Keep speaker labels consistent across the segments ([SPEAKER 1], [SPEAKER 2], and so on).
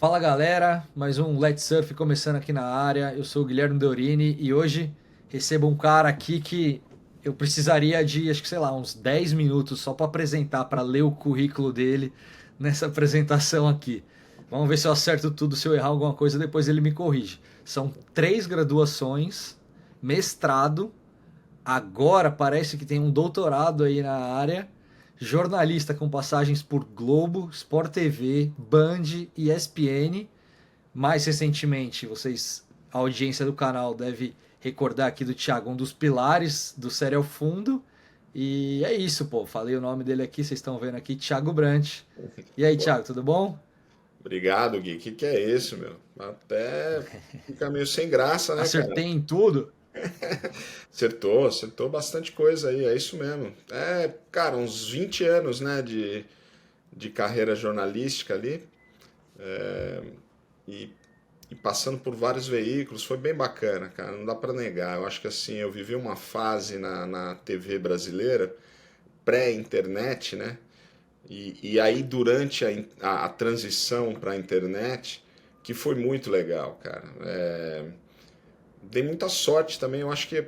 [SPEAKER 1] Fala galera, mais um Let's Surf começando aqui na área. Eu sou o Guilherme Deorini e hoje recebo um cara aqui que eu precisaria de, acho que sei lá, uns 10 minutos só para apresentar, para ler o currículo dele nessa apresentação aqui. Vamos ver se eu acerto tudo, se eu errar alguma coisa, depois ele me corrige. São três graduações, mestrado, agora parece que tem um doutorado aí na área, jornalista com passagens por Globo, Sport TV, Band e ESPN. Mais recentemente, a audiência do canal deve recordar aqui do Thiago, um dos pilares do Série ao Fundo. E é isso, pô. Falei o nome dele aqui, vocês estão vendo aqui, Thiago Brant. E aí,
[SPEAKER 2] Boa.
[SPEAKER 1] Thiago, tudo bom?
[SPEAKER 2] Obrigado, Gui. Que é isso, meu? Até fica meio sem graça, né, cara?
[SPEAKER 1] Acertei em tudo?
[SPEAKER 2] Acertou bastante coisa aí, é isso mesmo. É, cara, uns 20 anos, né, de carreira jornalística ali, e, e passando por vários veículos, foi bem bacana, cara, não dá pra negar. Eu acho que assim, eu vivi uma fase na TV brasileira, pré-internet, né? E aí, durante a transição para a internet, que foi muito legal, cara. Dei muita sorte também. Eu acho que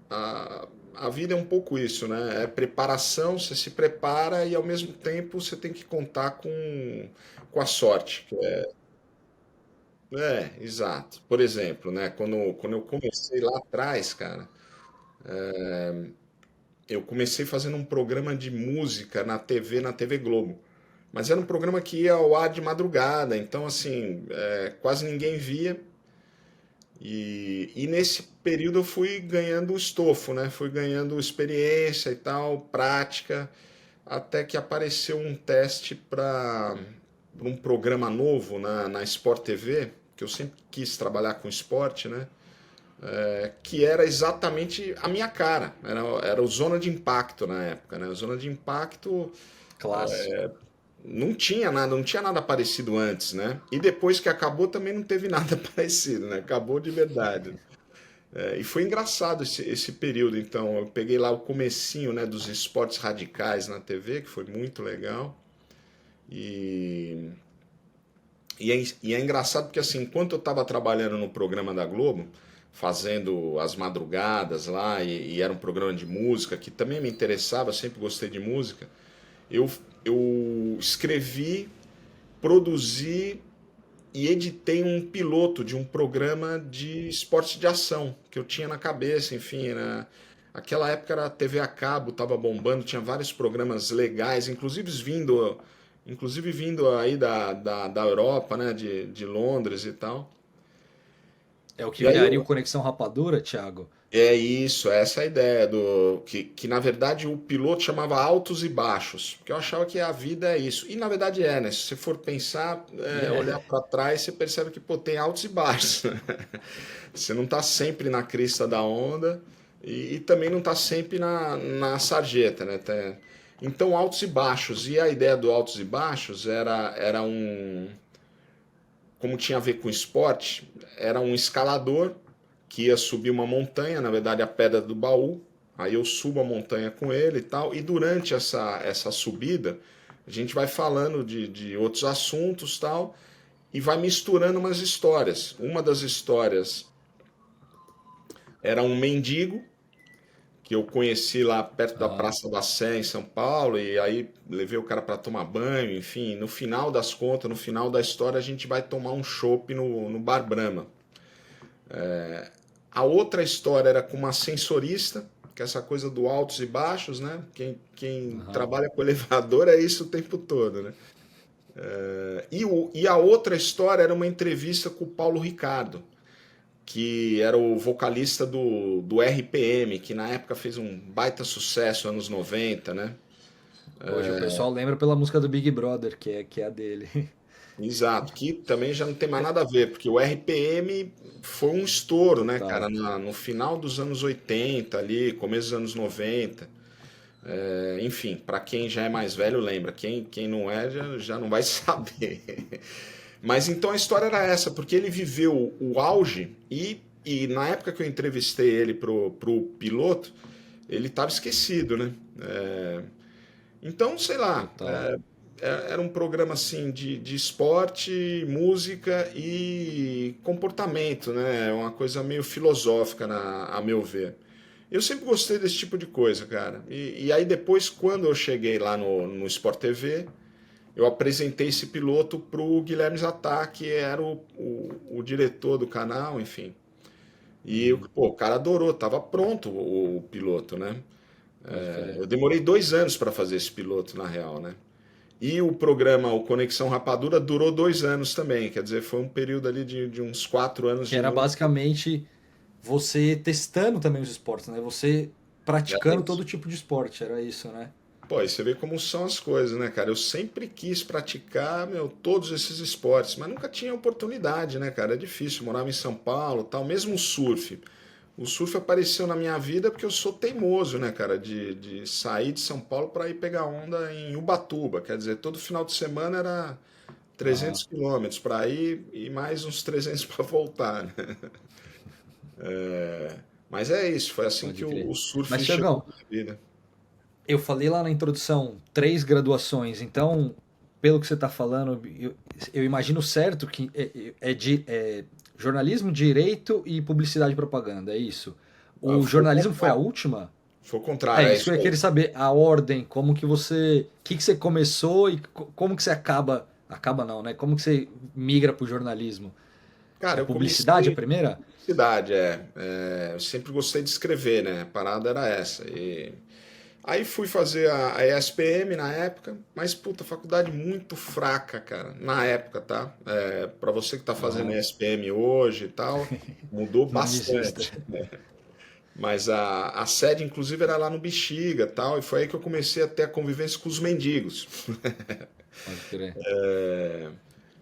[SPEAKER 2] a vida é um pouco isso, né? É preparação, você se prepara e ao mesmo tempo você tem que contar com a sorte. Exato. Por exemplo, né? Quando eu comecei lá atrás, cara, eu comecei fazendo um programa de música na TV Globo. Mas era um programa que ia ao ar de madrugada, então assim, quase ninguém via. E nesse período eu fui ganhando estofo, né? Fui ganhando experiência e tal, prática, até que apareceu um teste para um programa novo na Sport TV, que eu sempre quis trabalhar com esporte, né? Que era exatamente a minha cara. Era o Zona de Impacto na época, né? O Zona de Impacto
[SPEAKER 1] Clássico.
[SPEAKER 2] não tinha nada parecido antes, né? E depois que acabou também não teve nada parecido, né? Acabou de verdade. E foi engraçado esse período, então. Eu peguei lá o comecinho, né, dos esportes radicais na TV, que foi muito legal. E, e é engraçado porque, assim, enquanto eu estava trabalhando no programa da Globo, fazendo as madrugadas lá, e era um programa de música que também me interessava, eu sempre gostei de música, eu, eu escrevi, produzi e editei um piloto de um programa de esporte de ação que eu tinha na cabeça, enfim, né? Aquela época era a TV a cabo, estava bombando, tinha vários programas legais, inclusive vindo aí da Europa, né, de Londres e tal.
[SPEAKER 1] É o que
[SPEAKER 2] E aí
[SPEAKER 1] criaria o
[SPEAKER 2] eu,
[SPEAKER 1] Conexão Rapadura, Thiago?
[SPEAKER 2] É isso, essa é a ideia do que na verdade o piloto chamava altos e baixos, porque eu achava que a vida é isso. E na verdade é, né? Se você for pensar,
[SPEAKER 1] E
[SPEAKER 2] olhar
[SPEAKER 1] é.
[SPEAKER 2] para trás, você percebe que pô, tem altos e baixos. Você não está sempre na crista da onda e também não está sempre na sarjeta, né? Então altos e baixos. E a ideia do altos e baixos era como tinha a ver com esporte, era um escalador que ia subir uma montanha, na verdade a Pedra do Baú. Aí eu subo a montanha com ele e tal. E durante essa subida, a gente vai falando de outros assuntos tal. E vai misturando umas histórias. Uma das histórias era um mendigo que eu conheci lá perto da
[SPEAKER 1] Aham.
[SPEAKER 2] Praça da Sé, em São Paulo, e aí levei o cara para tomar banho, enfim. No final das contas, no final da história, a gente vai tomar um chopp no Bar Brahma. A outra história era com uma sensorista, que é essa coisa do altos e baixos, né? Quem
[SPEAKER 1] Aham.
[SPEAKER 2] trabalha com elevador é isso o tempo todo, né? E a outra história era uma entrevista com o Paulo Ricardo, que era o vocalista do RPM, que na época fez um baita sucesso, anos 90, né?
[SPEAKER 1] Hoje o pessoal lembra pela música do Big Brother, que é a dele.
[SPEAKER 2] Exato, que também já não tem mais nada a ver, porque o RPM foi um estouro, né, cara,
[SPEAKER 1] Total.
[SPEAKER 2] no final dos anos 80 ali, começo dos anos 90. Enfim, para quem já é mais velho lembra, quem não é já não vai saber. Mas então a história era essa, porque ele viveu o auge e na época que eu entrevistei ele pro piloto, ele estava esquecido, né? Então, sei lá,
[SPEAKER 1] Total.
[SPEAKER 2] era um programa assim de esporte, música e comportamento, né? Uma coisa meio filosófica, a meu ver. Eu sempre gostei desse tipo de coisa, cara. E aí depois, quando eu cheguei lá no Sport TV, eu apresentei esse piloto pro Guilherme Zatá, que era o diretor do canal, enfim. E
[SPEAKER 1] Uhum,
[SPEAKER 2] pô, o cara adorou, tava pronto o piloto, né?
[SPEAKER 1] pode crer.
[SPEAKER 2] Eu demorei 2 anos para fazer esse piloto, na real, né? E o programa, o Conexão Rapadura, durou 2 anos também. Quer dizer, foi um período ali de uns 4 anos
[SPEAKER 1] Que
[SPEAKER 2] de
[SPEAKER 1] era
[SPEAKER 2] música.
[SPEAKER 1] basicamente você testando também os esportes, né? Você
[SPEAKER 2] Era
[SPEAKER 1] praticando
[SPEAKER 2] isso.
[SPEAKER 1] todo tipo de esporte, era isso, né?
[SPEAKER 2] Pô, aí você vê como são as coisas, né, cara? Eu sempre quis praticar, meu, todos esses esportes, mas nunca tinha oportunidade, né, cara? É difícil. Eu morava em São Paulo, tal, mesmo o surf. O surf apareceu na minha vida porque eu sou teimoso, né, cara? De sair de São Paulo para ir pegar onda em Ubatuba. Quer dizer, todo final de semana era
[SPEAKER 1] Aham,
[SPEAKER 2] 300 quilômetros para ir e mais uns 300 para voltar, né? Mas é isso, foi assim que
[SPEAKER 1] pode
[SPEAKER 2] o
[SPEAKER 1] crer.
[SPEAKER 2] surf
[SPEAKER 1] Mas,
[SPEAKER 2] chegou
[SPEAKER 1] Tiagão,
[SPEAKER 2] na minha vida.
[SPEAKER 1] eu falei lá na introdução, 3 graduações, então, pelo que você está falando, eu imagino certo que é jornalismo, direito e publicidade e propaganda, é isso. O
[SPEAKER 2] Foi o
[SPEAKER 1] jornalismo foi a
[SPEAKER 2] contrário.
[SPEAKER 1] última?
[SPEAKER 2] Foi o
[SPEAKER 1] É
[SPEAKER 2] contrário, é
[SPEAKER 1] isso que
[SPEAKER 2] isso
[SPEAKER 1] eu ia
[SPEAKER 2] aí.
[SPEAKER 1] querer saber, a ordem, como que você, o que que você começou e como que você acaba não, né? Como que você migra para o jornalismo? É
[SPEAKER 2] Cara, eu
[SPEAKER 1] publicidade a
[SPEAKER 2] comecei
[SPEAKER 1] primeira?
[SPEAKER 2] publicidade, eu sempre gostei de escrever, né? A parada era essa. E aí fui fazer a ESPM na época, mas puta, faculdade muito fraca, cara, na época, tá? Para você que tá fazendo
[SPEAKER 1] Aham.
[SPEAKER 2] ESPM hoje e tal, mudou
[SPEAKER 1] Não desista.
[SPEAKER 2] bastante. Mas a sede, inclusive, era lá no Bexiga e tal, e foi aí que eu comecei a ter a convivência com os mendigos.
[SPEAKER 1] Pode crer.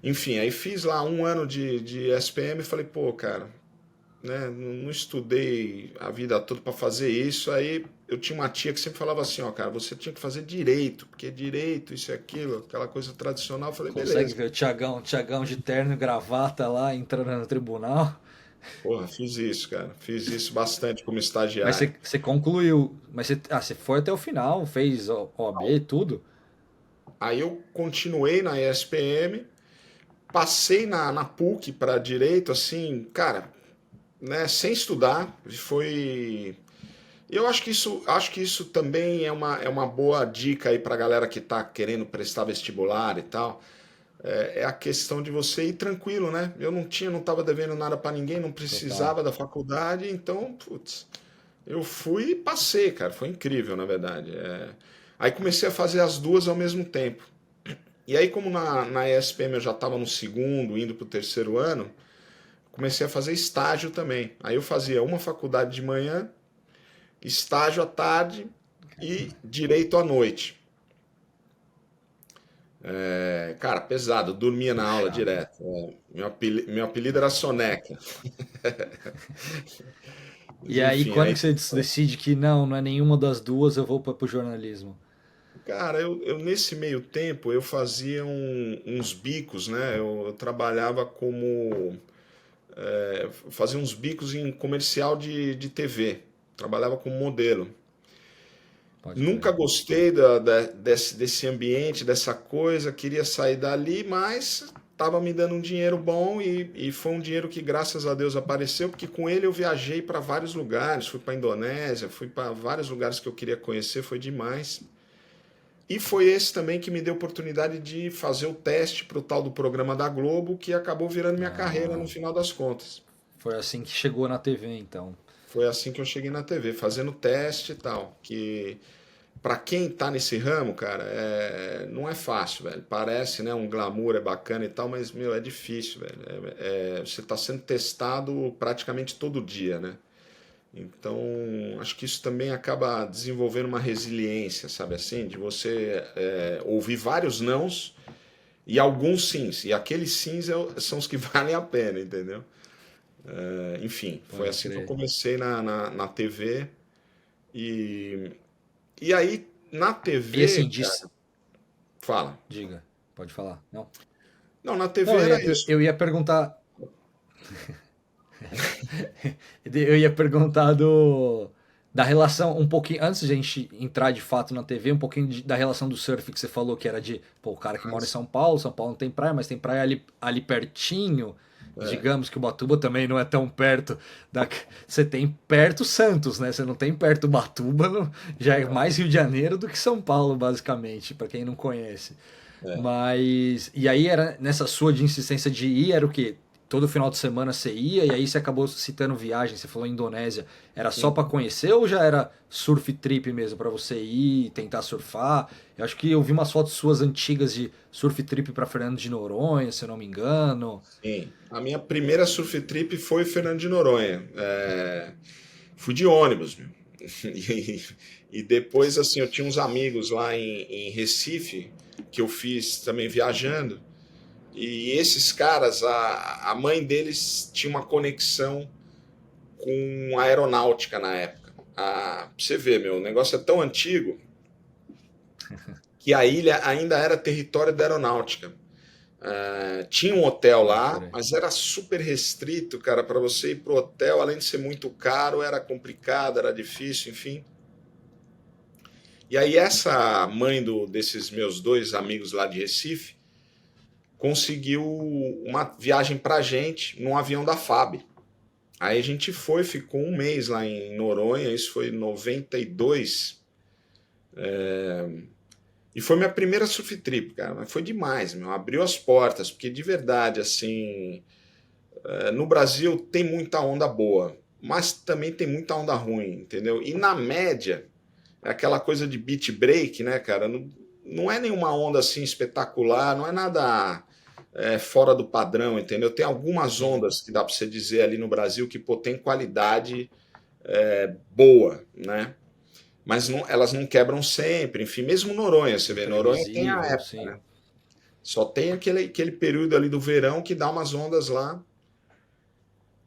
[SPEAKER 2] Enfim, aí fiz lá um ano de SPM e falei, pô, cara, né, não estudei a vida toda para fazer isso. Aí eu tinha uma tia que sempre falava assim, ó, cara, você tinha que fazer direito, porque direito, isso e aquilo, aquela coisa tradicional. Eu falei,
[SPEAKER 1] Consegue
[SPEAKER 2] beleza.
[SPEAKER 1] ver o Tiagão de terno e gravata lá entrando no tribunal?
[SPEAKER 2] Porra, fiz isso, cara. Fiz isso bastante como
[SPEAKER 1] Mas
[SPEAKER 2] estagiário.
[SPEAKER 1] você concluiu. Mas você foi até o final, fez OAB, tudo?
[SPEAKER 2] Aí eu continuei na ESPM, passei na PUC para direito, assim, cara, né, sem estudar. Foi. Eu acho que isso também é uma boa dica aí para a galera que está querendo prestar vestibular e tal. É a questão de você ir tranquilo, né? Eu não estava devendo nada para ninguém, não
[SPEAKER 1] Total.
[SPEAKER 2] precisava da faculdade, então, putz, eu fui e passei, cara. Foi incrível, na verdade. Aí comecei a fazer as duas ao mesmo tempo. E aí, como na ESPM eu já estava no segundo, indo para o terceiro ano, comecei a fazer estágio também. Aí eu fazia uma faculdade de manhã, estágio à tarde e direito à noite. Cara, pesado, eu dormia na aula
[SPEAKER 1] Puxado.
[SPEAKER 2] direto. Meu apelido era Soneca. Mas
[SPEAKER 1] E aí,
[SPEAKER 2] enfim,
[SPEAKER 1] quando
[SPEAKER 2] aí,
[SPEAKER 1] que você decide que não é nenhuma das duas, eu vou para o jornalismo?
[SPEAKER 2] cara, eu nesse meio tempo eu fazia uns bicos, né? Eu trabalhava fazia uns bicos em comercial de TV. Trabalhava como modelo.
[SPEAKER 1] Pode
[SPEAKER 2] Nunca
[SPEAKER 1] crer.
[SPEAKER 2] gostei desse ambiente, dessa coisa, queria sair dali, mas estava me dando um dinheiro bom e foi um dinheiro que, graças a Deus, apareceu, porque com ele eu viajei para vários lugares, fui para a Indonésia, fui para vários lugares que eu queria conhecer, foi demais. E foi esse também que me deu a oportunidade de fazer o teste para o tal do programa da Globo, que acabou virando minha carreira no
[SPEAKER 1] Ah,
[SPEAKER 2] final das contas.
[SPEAKER 1] foi assim que chegou na TV, então.
[SPEAKER 2] Foi assim que eu cheguei na TV, fazendo teste e tal. Que para quem tá nesse ramo, cara, não é fácil, velho. Parece, né, um glamour, é bacana e tal, mas, meu, é difícil, velho. Você tá sendo testado praticamente todo dia, né? Então, acho que isso também acaba desenvolvendo uma resiliência, sabe assim? De você ouvir vários nãos e alguns sims. E aqueles sims são os que valem a pena, entendeu? Enfim, foi
[SPEAKER 1] Pode
[SPEAKER 2] assim que eu
[SPEAKER 1] crer.
[SPEAKER 2] comecei na TV. E, e aí, na
[SPEAKER 1] E
[SPEAKER 2] TV,
[SPEAKER 1] assim,
[SPEAKER 2] cara, fala.
[SPEAKER 1] diga, pode falar. Não?
[SPEAKER 2] Não, na TV
[SPEAKER 1] Não,
[SPEAKER 2] era isso.
[SPEAKER 1] eu ia perguntar. Eu ia perguntar da relação, um pouquinho, antes de a gente entrar de fato na TV, um pouquinho da relação do surf que você falou, que era de, pô, o cara que mora em
[SPEAKER 2] Mas,
[SPEAKER 1] São Paulo não tem praia, mas tem praia ali pertinho.
[SPEAKER 2] é,
[SPEAKER 1] Digamos que Ubatuba também não é tão perto da. Você tem perto Santos, né? Você não tem perto Ubatuba, já é mais Rio de Janeiro do que São Paulo, basicamente, para quem não conhece.
[SPEAKER 2] é,
[SPEAKER 1] Mas. E aí era nessa sua de insistência de ir, era o quê? Todo final de semana você ia, e aí você acabou citando viagem, você falou Indonésia. Era só para
[SPEAKER 2] sim.
[SPEAKER 1] conhecer ou já era surf trip mesmo, para você ir, tentar surfar? Eu acho que eu vi umas fotos suas antigas de surf trip para Fernando de Noronha, se eu não me engano.
[SPEAKER 2] Sim. A minha primeira surf trip foi Fernando de Noronha. Fui de ônibus, meu. E, e depois, assim, eu tinha uns amigos lá em Recife, que eu fiz também viajando. E esses caras, a mãe deles tinha uma conexão com a aeronáutica na época. Pra você ver, meu, o negócio é tão antigo que a ilha ainda era território da aeronáutica. Tinha um hotel
[SPEAKER 1] Pode
[SPEAKER 2] lá,
[SPEAKER 1] crer.
[SPEAKER 2] mas era super restrito, cara, para você ir pro hotel, além de ser muito caro, era complicado, era difícil, enfim. E aí essa mãe desses meus dois amigos lá de Recife conseguiu uma viagem pra gente num avião da FAB. Aí a gente foi, ficou um mês lá em Noronha, isso foi em 92. E foi minha primeira surf trip, cara. Mas foi demais, meu. Abriu as portas, porque de verdade, assim, no Brasil tem muita onda boa, mas também tem muita onda ruim, entendeu? E na média, é aquela coisa de beach break, né, cara? Não, não é nenhuma onda assim espetacular, não é nada fora do padrão, entendeu? Tem algumas
[SPEAKER 1] Sim.
[SPEAKER 2] ondas que dá para você dizer ali no Brasil que pô, tem qualidade boa, né? Mas elas não quebram sempre, enfim, mesmo Noronha, você vê, Noronha tem a
[SPEAKER 1] Imprevisível,
[SPEAKER 2] época,
[SPEAKER 1] sim.
[SPEAKER 2] né? Só tem aquele período ali do verão que dá umas ondas lá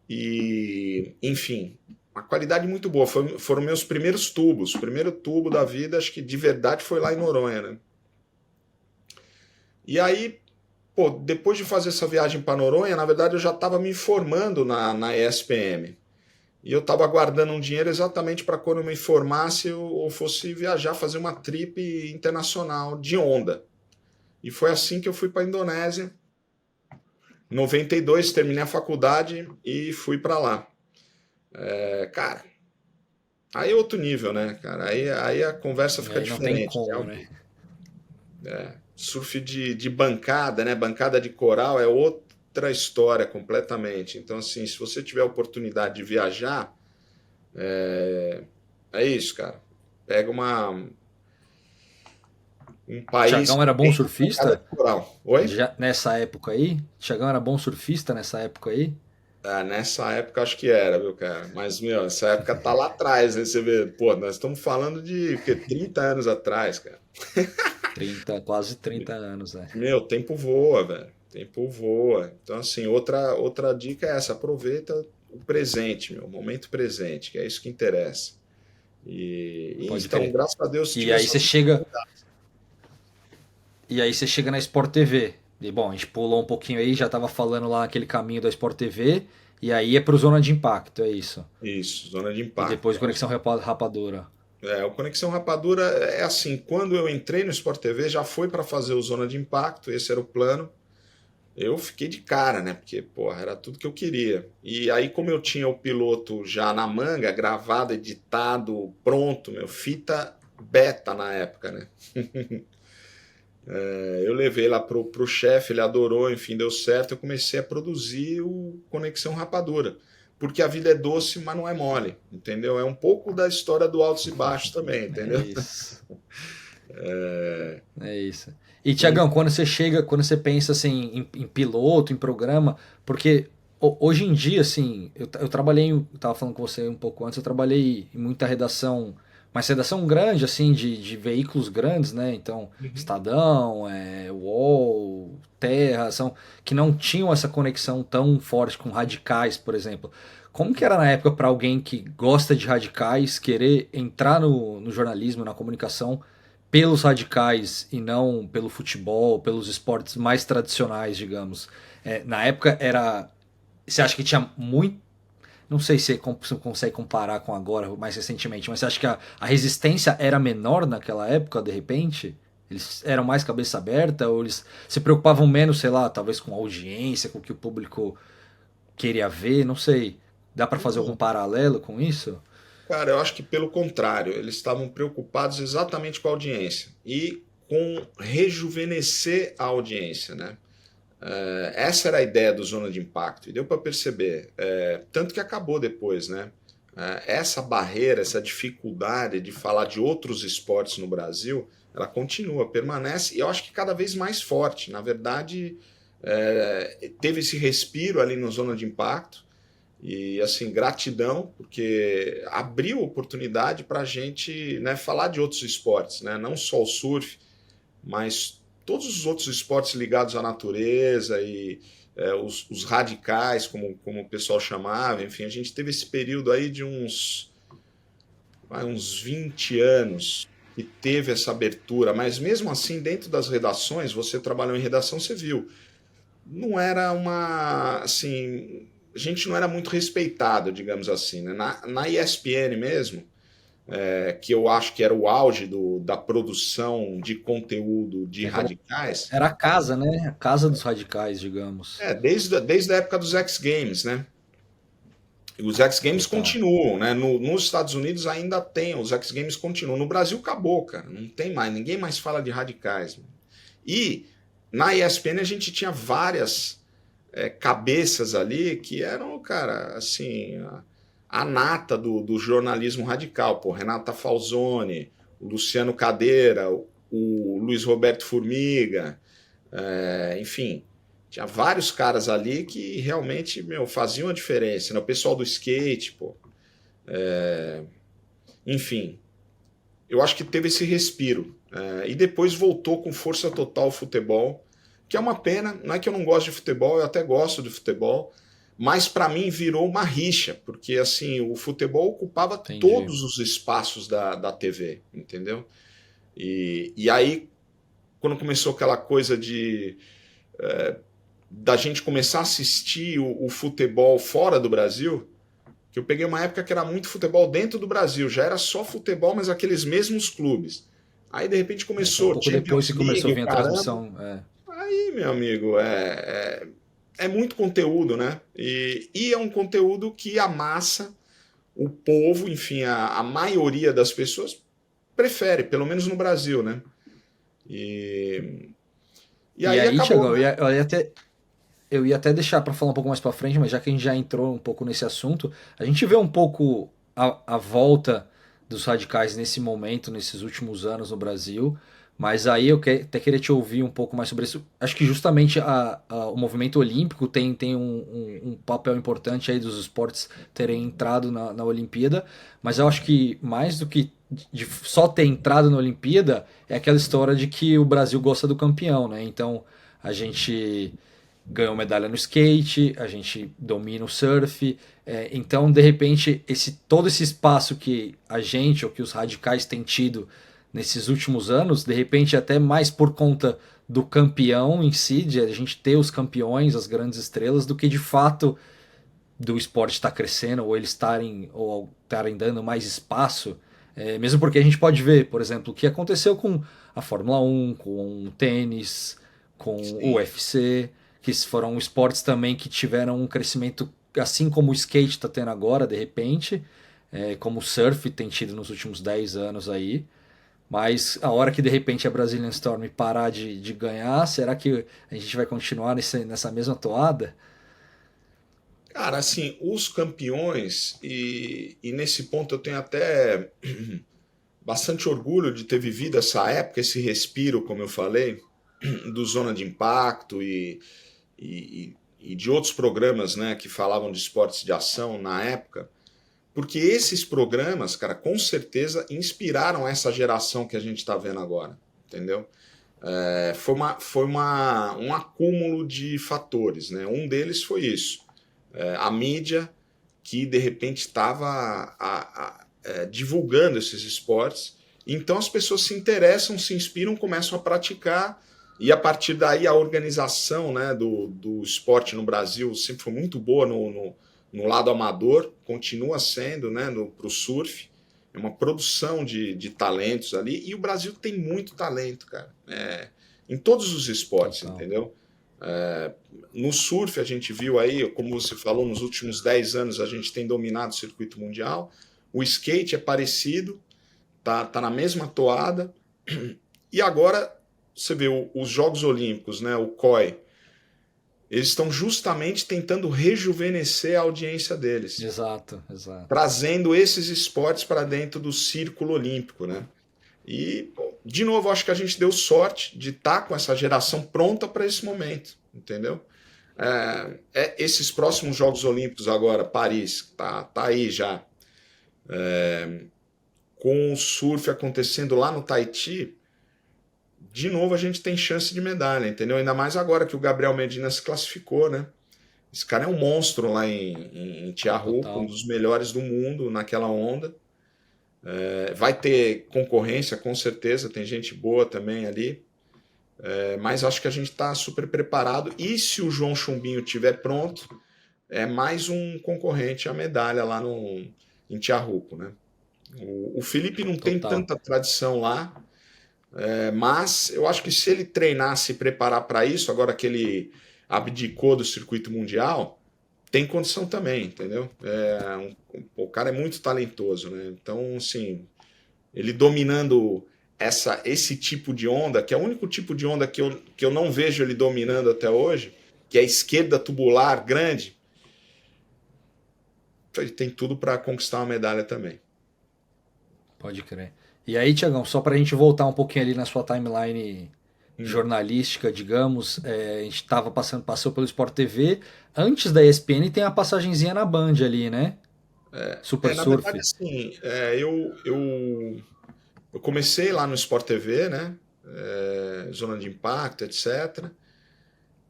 [SPEAKER 2] e, enfim, uma qualidade muito boa. Foram meus primeiros tubos, o primeiro tubo da vida, acho que de verdade foi lá em Noronha, né? E aí, pô, depois de fazer essa viagem para Noronha, na verdade eu já estava me formando na ESPM. E eu estava guardando um dinheiro exatamente para quando eu me formasse eu fosse viajar, fazer uma trip internacional de onda. E foi assim que eu fui para a Indonésia. Em 92 terminei a faculdade e fui para lá. Cara, aí é outro nível, né, cara? Aí a conversa
[SPEAKER 1] E
[SPEAKER 2] fica
[SPEAKER 1] aí não tem
[SPEAKER 2] diferente.
[SPEAKER 1] como, né?
[SPEAKER 2] Surf de bancada, né? Bancada de coral é outra história completamente. Então, assim, se você tiver a oportunidade de viajar, é isso, cara. Pega um país
[SPEAKER 1] Tiagão
[SPEAKER 2] que
[SPEAKER 1] era bom
[SPEAKER 2] tem bancada
[SPEAKER 1] surfista?
[SPEAKER 2] de coral. Oi?
[SPEAKER 1] Já nessa época aí? Tiagão era bom surfista nessa época aí?
[SPEAKER 2] Nessa época acho que era, viu, cara? Mas, meu, essa época tá lá atrás, né? Você vê, pô, nós estamos falando de o quê? 30 anos atrás, cara.
[SPEAKER 1] 30, quase 30 anos, né?
[SPEAKER 2] Meu, tempo voa, velho. Tempo voa. Então, assim, outra dica é essa: aproveita o presente, meu, o momento presente, que é isso que interessa.
[SPEAKER 1] Pode
[SPEAKER 2] Então,
[SPEAKER 1] crer.
[SPEAKER 2] graças a Deus,
[SPEAKER 1] E
[SPEAKER 2] tive
[SPEAKER 1] aí
[SPEAKER 2] essa
[SPEAKER 1] você chega,
[SPEAKER 2] oportunidade.
[SPEAKER 1] e aí você chega na Sport TV. E bom, a gente pulou um pouquinho aí, já tava falando lá naquele caminho da Sport TV, e aí é pro Zona de Impacto, é isso.
[SPEAKER 2] Isso, zona de
[SPEAKER 1] E
[SPEAKER 2] impacto.
[SPEAKER 1] depois Conexão Rapadura.
[SPEAKER 2] O Conexão Rapadura é assim: quando eu entrei no Sport TV, já foi para fazer o Zona de Impacto, esse era o plano. Eu fiquei de cara, né? Porque, porra, era tudo que eu queria. E aí, como eu tinha o piloto já na manga, gravado, editado, pronto, meu, fita beta na época, né? Eu levei lá pro chefe, ele adorou, enfim, deu certo. Eu comecei a produzir o Conexão Rapadura. Porque a vida é doce, mas não é mole, entendeu? É um pouco da história do altos e baixos também,
[SPEAKER 1] É
[SPEAKER 2] entendeu?
[SPEAKER 1] isso. É isso. E
[SPEAKER 2] E,
[SPEAKER 1] Tiagão, quando você chega, quando você pensa assim em piloto, em programa, porque hoje em dia, assim, eu trabalhei, eu tava falando com você um pouco antes, eu trabalhei em muita redação, mas redação grande, assim, de veículos grandes, né? Então,
[SPEAKER 2] uhum.
[SPEAKER 1] Estadão, UOL, Terra, são, que não tinham essa conexão tão forte com radicais, por exemplo. Como que era na época para alguém que gosta de radicais querer entrar no jornalismo, na comunicação? Pelos radicais e não pelo futebol, pelos esportes mais tradicionais, digamos. Na época era. Você acha que tinha muito. não sei se você consegue comparar com agora, mais recentemente, mas você acha que a resistência era menor naquela época, de repente? Eles eram mais cabeça aberta ou eles se preocupavam menos, sei lá, talvez com a audiência, com o que o público queria ver, não sei. Dá pra fazer algum
[SPEAKER 2] Não,
[SPEAKER 1] paralelo com isso?
[SPEAKER 2] cara, eu acho que pelo contrário, eles estavam preocupados exatamente com a audiência e com rejuvenescer a audiência, né? Essa era a ideia do Zona de Impacto, e deu para perceber, tanto que acabou depois, né? Essa barreira, essa dificuldade de falar de outros esportes no Brasil, ela continua, permanece, e eu acho que cada vez mais forte. Na verdade, teve esse respiro ali no Zona de Impacto, e assim, gratidão, porque abriu oportunidade para a gente, né, falar de outros esportes, né? Não só o surf, mas todos os outros esportes ligados à natureza e os radicais, como o pessoal chamava, enfim, a gente teve esse período aí de uns 20 anos que teve essa abertura, mas mesmo assim, dentro das redações, você trabalhou em redação, você viu, não era uma, assim, a gente não era muito respeitado, digamos assim, né? Na ESPN mesmo, que eu acho que era o auge da produção de conteúdo de
[SPEAKER 1] É como
[SPEAKER 2] radicais,
[SPEAKER 1] era a casa, né? A casa dos radicais, digamos.
[SPEAKER 2] desde a época dos X Games, né? E os X Games
[SPEAKER 1] Total.
[SPEAKER 2] continuam, né? Nos Estados Unidos ainda tem, os X Games continuam. No Brasil acabou, cara. Não tem mais, ninguém mais fala de radicais. E na ESPN a gente tinha várias cabeças ali que eram, cara, assim, a nata do jornalismo radical. Pô, Renata Falzoni, o Luciano Cadeira, o Luiz Roberto Formiga, enfim, tinha vários caras ali que realmente, meu, faziam a diferença, né? O pessoal do skate, pô. Enfim, eu acho que teve esse respiro. E depois voltou com força total o futebol, que é uma pena. Não é que eu não gosto de futebol, eu até gosto de futebol, mas para mim virou uma rixa, porque assim o futebol ocupava
[SPEAKER 1] Entendi.
[SPEAKER 2] todos os espaços da TV, entendeu? E aí, quando começou aquela coisa da gente começar a assistir o futebol fora do Brasil, que eu peguei uma época que era muito futebol dentro do Brasil, já era só futebol, mas aqueles mesmos clubes. Aí de repente
[SPEAKER 1] Foi um
[SPEAKER 2] começou
[SPEAKER 1] pouco depois
[SPEAKER 2] Champions
[SPEAKER 1] que começou a
[SPEAKER 2] League,
[SPEAKER 1] vir a
[SPEAKER 2] caramba.
[SPEAKER 1] transmissão. É.
[SPEAKER 2] Aí, meu amigo, é muito conteúdo, né? E é um conteúdo que amassa o povo, enfim, a maioria das pessoas prefere, pelo menos no Brasil, né? E, e
[SPEAKER 1] E
[SPEAKER 2] aí
[SPEAKER 1] aí,
[SPEAKER 2] acabou,
[SPEAKER 1] Tiagão,
[SPEAKER 2] né?
[SPEAKER 1] eu ia até deixar para falar um pouco mais para frente, mas já que a gente já entrou um pouco nesse assunto, a gente vê um pouco a volta dos radicais nesse momento, nesses últimos anos no Brasil. Mas aí até queria te ouvir um pouco mais sobre isso. Acho que justamente o movimento olímpico tem um papel importante aí dos esportes terem entrado na Olimpíada, mas eu acho que mais do que de só ter entrado na Olimpíada é aquela história de que o Brasil gosta do campeão, né? Então a gente ganhou medalha no skate, a gente domina o surf. Então, de repente, todo esse espaço que a gente ou que os radicais têm tido nesses últimos anos, de repente, até mais por conta do campeão em si, de a gente ter os campeões, as grandes estrelas, do que de fato do esporte estar crescendo ou eles estarem dando mais espaço. Mesmo porque a gente pode ver, por exemplo, o que aconteceu com a Fórmula 1, com o tênis, com o
[SPEAKER 2] Sim.
[SPEAKER 1] UFC, que foram esportes também que tiveram um crescimento assim como o skate está tendo agora, de repente, como o surf tem tido nos últimos 10 anos aí. Mas a hora que de repente a Brazilian Storm parar de ganhar, será que a gente vai continuar nessa mesma toada?
[SPEAKER 2] Cara, assim, os campeões, e nesse ponto eu tenho até bastante orgulho de ter vivido essa época, esse respiro, como eu falei, do Zona de Impacto e de outros programas, né, que falavam de esportes de ação na época, porque esses programas, cara, com certeza inspiraram essa geração que a gente está vendo agora, entendeu? Um acúmulo de fatores, né? Um deles foi isso. A mídia que de repente estava divulgando esses esportes. Então as pessoas se interessam, se inspiram, começam a praticar, e a partir daí a organização, né, do esporte no Brasil sempre foi muito boa no lado amador, continua sendo, né, para o surf. É uma produção de talentos ali. E o Brasil tem muito talento, cara. Em todos os esportes,
[SPEAKER 1] Total.
[SPEAKER 2] entendeu? No surf, a gente viu aí, como você falou, nos últimos 10 anos a gente tem dominado o circuito mundial. O skate é parecido, tá na mesma toada. E agora, você vê os Jogos Olímpicos, né, o COI, eles estão justamente tentando rejuvenescer a audiência deles,
[SPEAKER 1] Exato, exato.
[SPEAKER 2] trazendo esses esportes para dentro do círculo olímpico, né? E, de novo, acho que a gente deu sorte de estar com essa geração pronta para esse momento, entendeu? Esses próximos Jogos Olímpicos agora, Paris, tá aí já, com o surf acontecendo lá no Tahiti, de novo a gente tem chance de medalha, entendeu? Ainda mais agora que o Gabriel Medina se classificou, né? Esse cara é um monstro lá em Tiahuca, um
[SPEAKER 1] Total.
[SPEAKER 2] dos melhores do mundo naquela onda. Vai ter concorrência, com certeza, tem gente boa também ali. Mas acho que a gente está super preparado. E se o João Chumbinho estiver pronto, é mais um concorrente à medalha lá em Tiahuco, né? O Felipe não tem
[SPEAKER 1] Total.
[SPEAKER 2] tanta tradição lá, mas eu acho que se ele treinar, se preparar para isso, agora que ele abdicou do circuito mundial, tem condição também, entendeu? O cara é muito talentoso, né? Então, assim, ele dominando esse tipo de onda, que é o único tipo de onda que eu não vejo ele dominando até hoje, que é a esquerda tubular grande, ele tem tudo para conquistar uma medalha também.
[SPEAKER 1] Pode crer. E aí, Tiagão, só para a gente voltar um pouquinho ali na sua timeline
[SPEAKER 2] Hum.
[SPEAKER 1] jornalística, digamos, a gente passou pelo Sport TV. Antes da ESPN tem a passagenzinha na Band ali, né? Super
[SPEAKER 2] Na verdade,
[SPEAKER 1] Surf.
[SPEAKER 2] assim, eu comecei lá no Sport TV, né? Zona de Impacto, etc.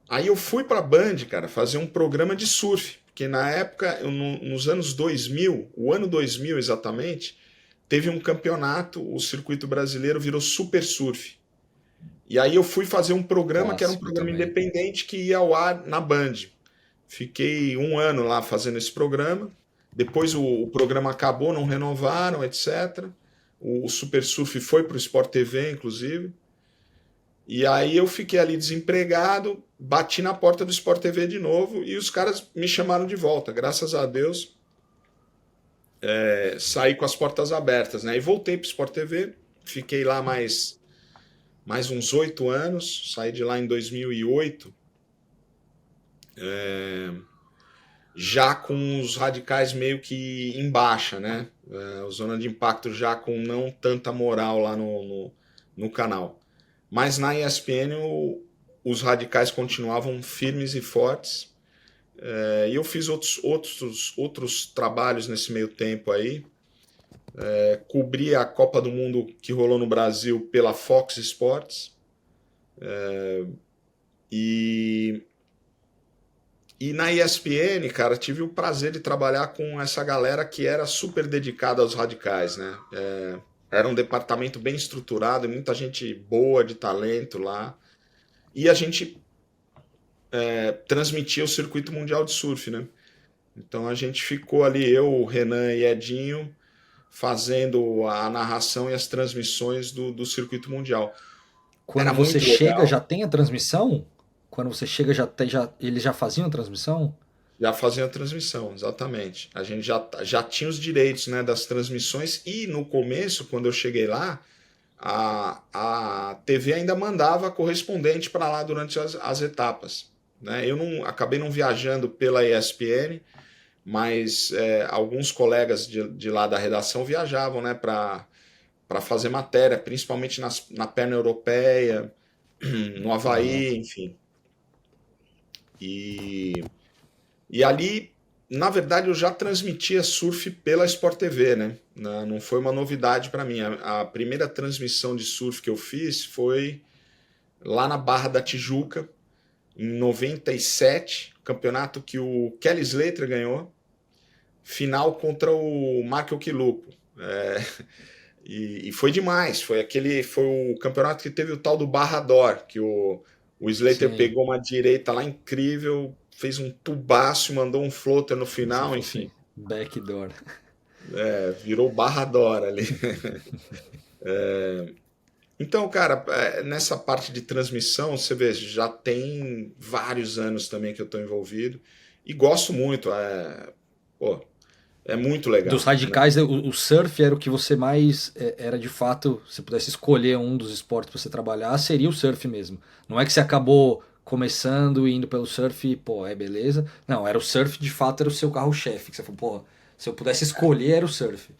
[SPEAKER 2] Aí eu fui para a Band, cara, fazer um programa de surf, porque na época, nos anos 2000, o ano 2000 exatamente, teve um campeonato, o circuito brasileiro virou Super Surf. E aí eu fui fazer um programa que era um
[SPEAKER 1] Clássico
[SPEAKER 2] programa
[SPEAKER 1] também.
[SPEAKER 2] independente que ia ao ar na Band. Fiquei um ano lá fazendo esse programa. Depois o programa acabou, não renovaram, etc. O Super Surf foi para o Sport TV, inclusive. E aí eu fiquei ali desempregado, bati na porta do Sport TV de novo e os caras me chamaram de volta. Graças a Deus, saí com as portas abertas, né? E voltei para o Sport TV, fiquei lá mais uns 8 anos, saí de lá em 2008, já com os radicais meio que em baixa, né? O Zona de Impacto já com não tanta moral lá no canal. Mas na ESPN os radicais continuavam firmes e fortes. E eu fiz outros trabalhos nesse meio tempo aí. Cobri a Copa do Mundo que rolou no Brasil pela Fox Sports. E, e na ESPN, cara, tive o prazer de trabalhar com essa galera que era super dedicada aos radicais, né? Era um departamento bem estruturado e muita gente boa, de talento lá. E a gente transmitia o circuito mundial de surf, né? Então a gente ficou ali, eu, o Renan e Edinho, fazendo a narração e as transmissões do circuito mundial.
[SPEAKER 1] Quando
[SPEAKER 2] Era
[SPEAKER 1] você
[SPEAKER 2] muito
[SPEAKER 1] chega,
[SPEAKER 2] legal.
[SPEAKER 1] já tem a transmissão? Quando você chega, eles já faziam a transmissão?
[SPEAKER 2] Já fazia a transmissão, exatamente. A gente já tinha os direitos, né, das transmissões e no começo, quando eu cheguei lá, a TV ainda mandava correspondente para lá durante as etapas. Né? Eu acabei não viajando pela ESPN, mas alguns colegas de lá da redação viajavam, né, para fazer matéria, principalmente na perna europeia, no
[SPEAKER 1] Aham.
[SPEAKER 2] Havaí, enfim. E E ali, na verdade, eu já transmitia surf pela Sport TV, né? Não foi uma novidade para mim. A primeira transmissão de surf que eu fiz foi lá na Barra da Tijuca, em 97, campeonato que o Kelly Slater ganhou, final contra o Michael Quilupo. E foi demais. Foi o campeonato que teve o tal do Barrador, que o Slater
[SPEAKER 1] Sim.
[SPEAKER 2] pegou uma direita lá incrível, fez um tubaço e mandou um floater no
[SPEAKER 1] Se
[SPEAKER 2] final,
[SPEAKER 1] fosse
[SPEAKER 2] enfim,
[SPEAKER 1] backdoor.
[SPEAKER 2] virou barrador ali. Então, cara, nessa parte de transmissão, você vê, já tem vários anos também que eu estou envolvido e gosto muito, pô, é muito
[SPEAKER 1] Dos
[SPEAKER 2] legal, né?
[SPEAKER 1] radicais, o surf era o que você mais era de fato, se pudesse escolher um dos esportes para você trabalhar, seria o surf mesmo. Não é que você acabou começando e indo pelo surf e, pô, é beleza. Não, era o surf, de fato, era o seu carro-chefe. Que você falou, pô, se eu pudesse escolher, era o surf.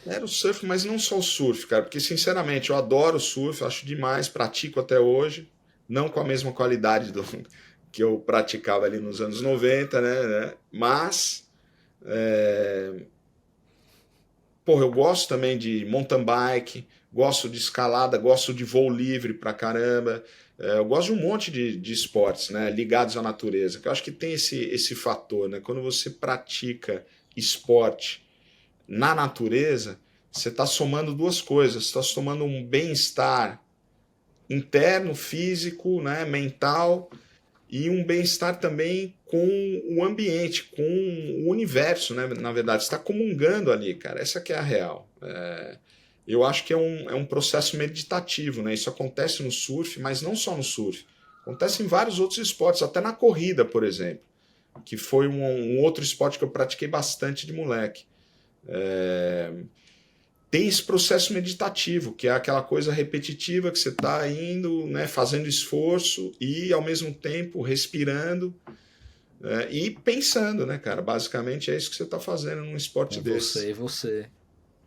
[SPEAKER 2] Era o surf, mas não só o surf, cara, porque sinceramente eu adoro surf, acho demais, pratico até hoje, não com a mesma qualidade do que eu praticava ali nos anos 90, né? Mas, porra, eu gosto também de mountain bike, gosto de escalada, gosto de voo livre pra caramba, eu gosto de um monte de esportes, né, ligados à natureza, que eu acho que tem esse fator, né? Quando você pratica esporte na natureza, você está somando duas coisas. Você está somando um bem-estar interno, físico, né, mental, e um bem-estar também com o ambiente, com o universo, né? Na verdade, você está comungando ali, cara. Essa que é a real. Eu acho que é um processo meditativo, né? Isso acontece no surf, mas não só no surf. Acontece em vários outros esportes, até na corrida, por exemplo, que foi um outro esporte que eu pratiquei bastante de moleque. Tem esse processo meditativo, que é aquela coisa repetitiva que você está indo, né, fazendo esforço e ao mesmo tempo respirando, e pensando, né, cara? Basicamente é isso que você está fazendo num esporte
[SPEAKER 1] Com
[SPEAKER 2] desse.
[SPEAKER 1] você e você.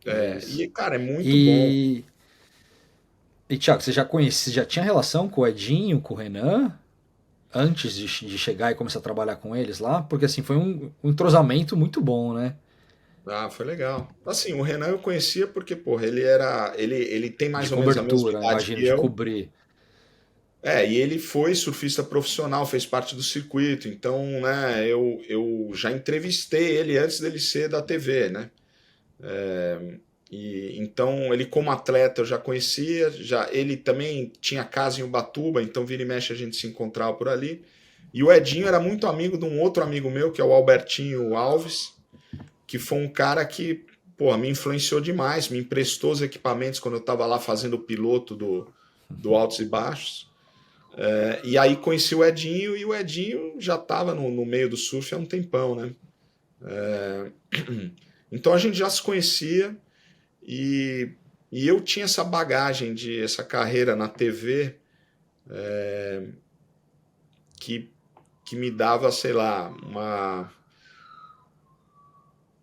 [SPEAKER 1] É isso.
[SPEAKER 2] E, cara, é muito bom.
[SPEAKER 1] E, e Thiago, você já conhece, você já tinha relação com o Edinho, com o Renan? Antes de chegar e começar a trabalhar com eles lá? Porque assim, foi um entrosamento muito bom, né?
[SPEAKER 2] Ah, foi legal. Assim, o Renan eu conhecia porque, porra, ele tem
[SPEAKER 1] De
[SPEAKER 2] mais ou menos a mesma
[SPEAKER 1] cobertura,
[SPEAKER 2] idade
[SPEAKER 1] imagino,
[SPEAKER 2] que
[SPEAKER 1] de
[SPEAKER 2] eu.
[SPEAKER 1] cobrir.
[SPEAKER 2] E ele foi surfista profissional, fez parte do circuito. Então, né, eu já entrevistei ele antes dele ser da TV, né? E então ele como atleta eu já conhecia, já ele também tinha casa em Ubatuba, então vira e mexe a gente se encontrava por ali. E o Edinho era muito amigo de um outro amigo meu, que é o Albertinho Alves, que foi um cara que, pô, me influenciou demais, me emprestou os equipamentos quando eu estava lá fazendo o piloto do Altos e Baixos. E aí conheci o Edinho e o Edinho já estava no meio do surf há um tempão, né? Então a gente já se conhecia. E, e eu tinha essa bagagem essa carreira na TV que, que me dava, sei lá,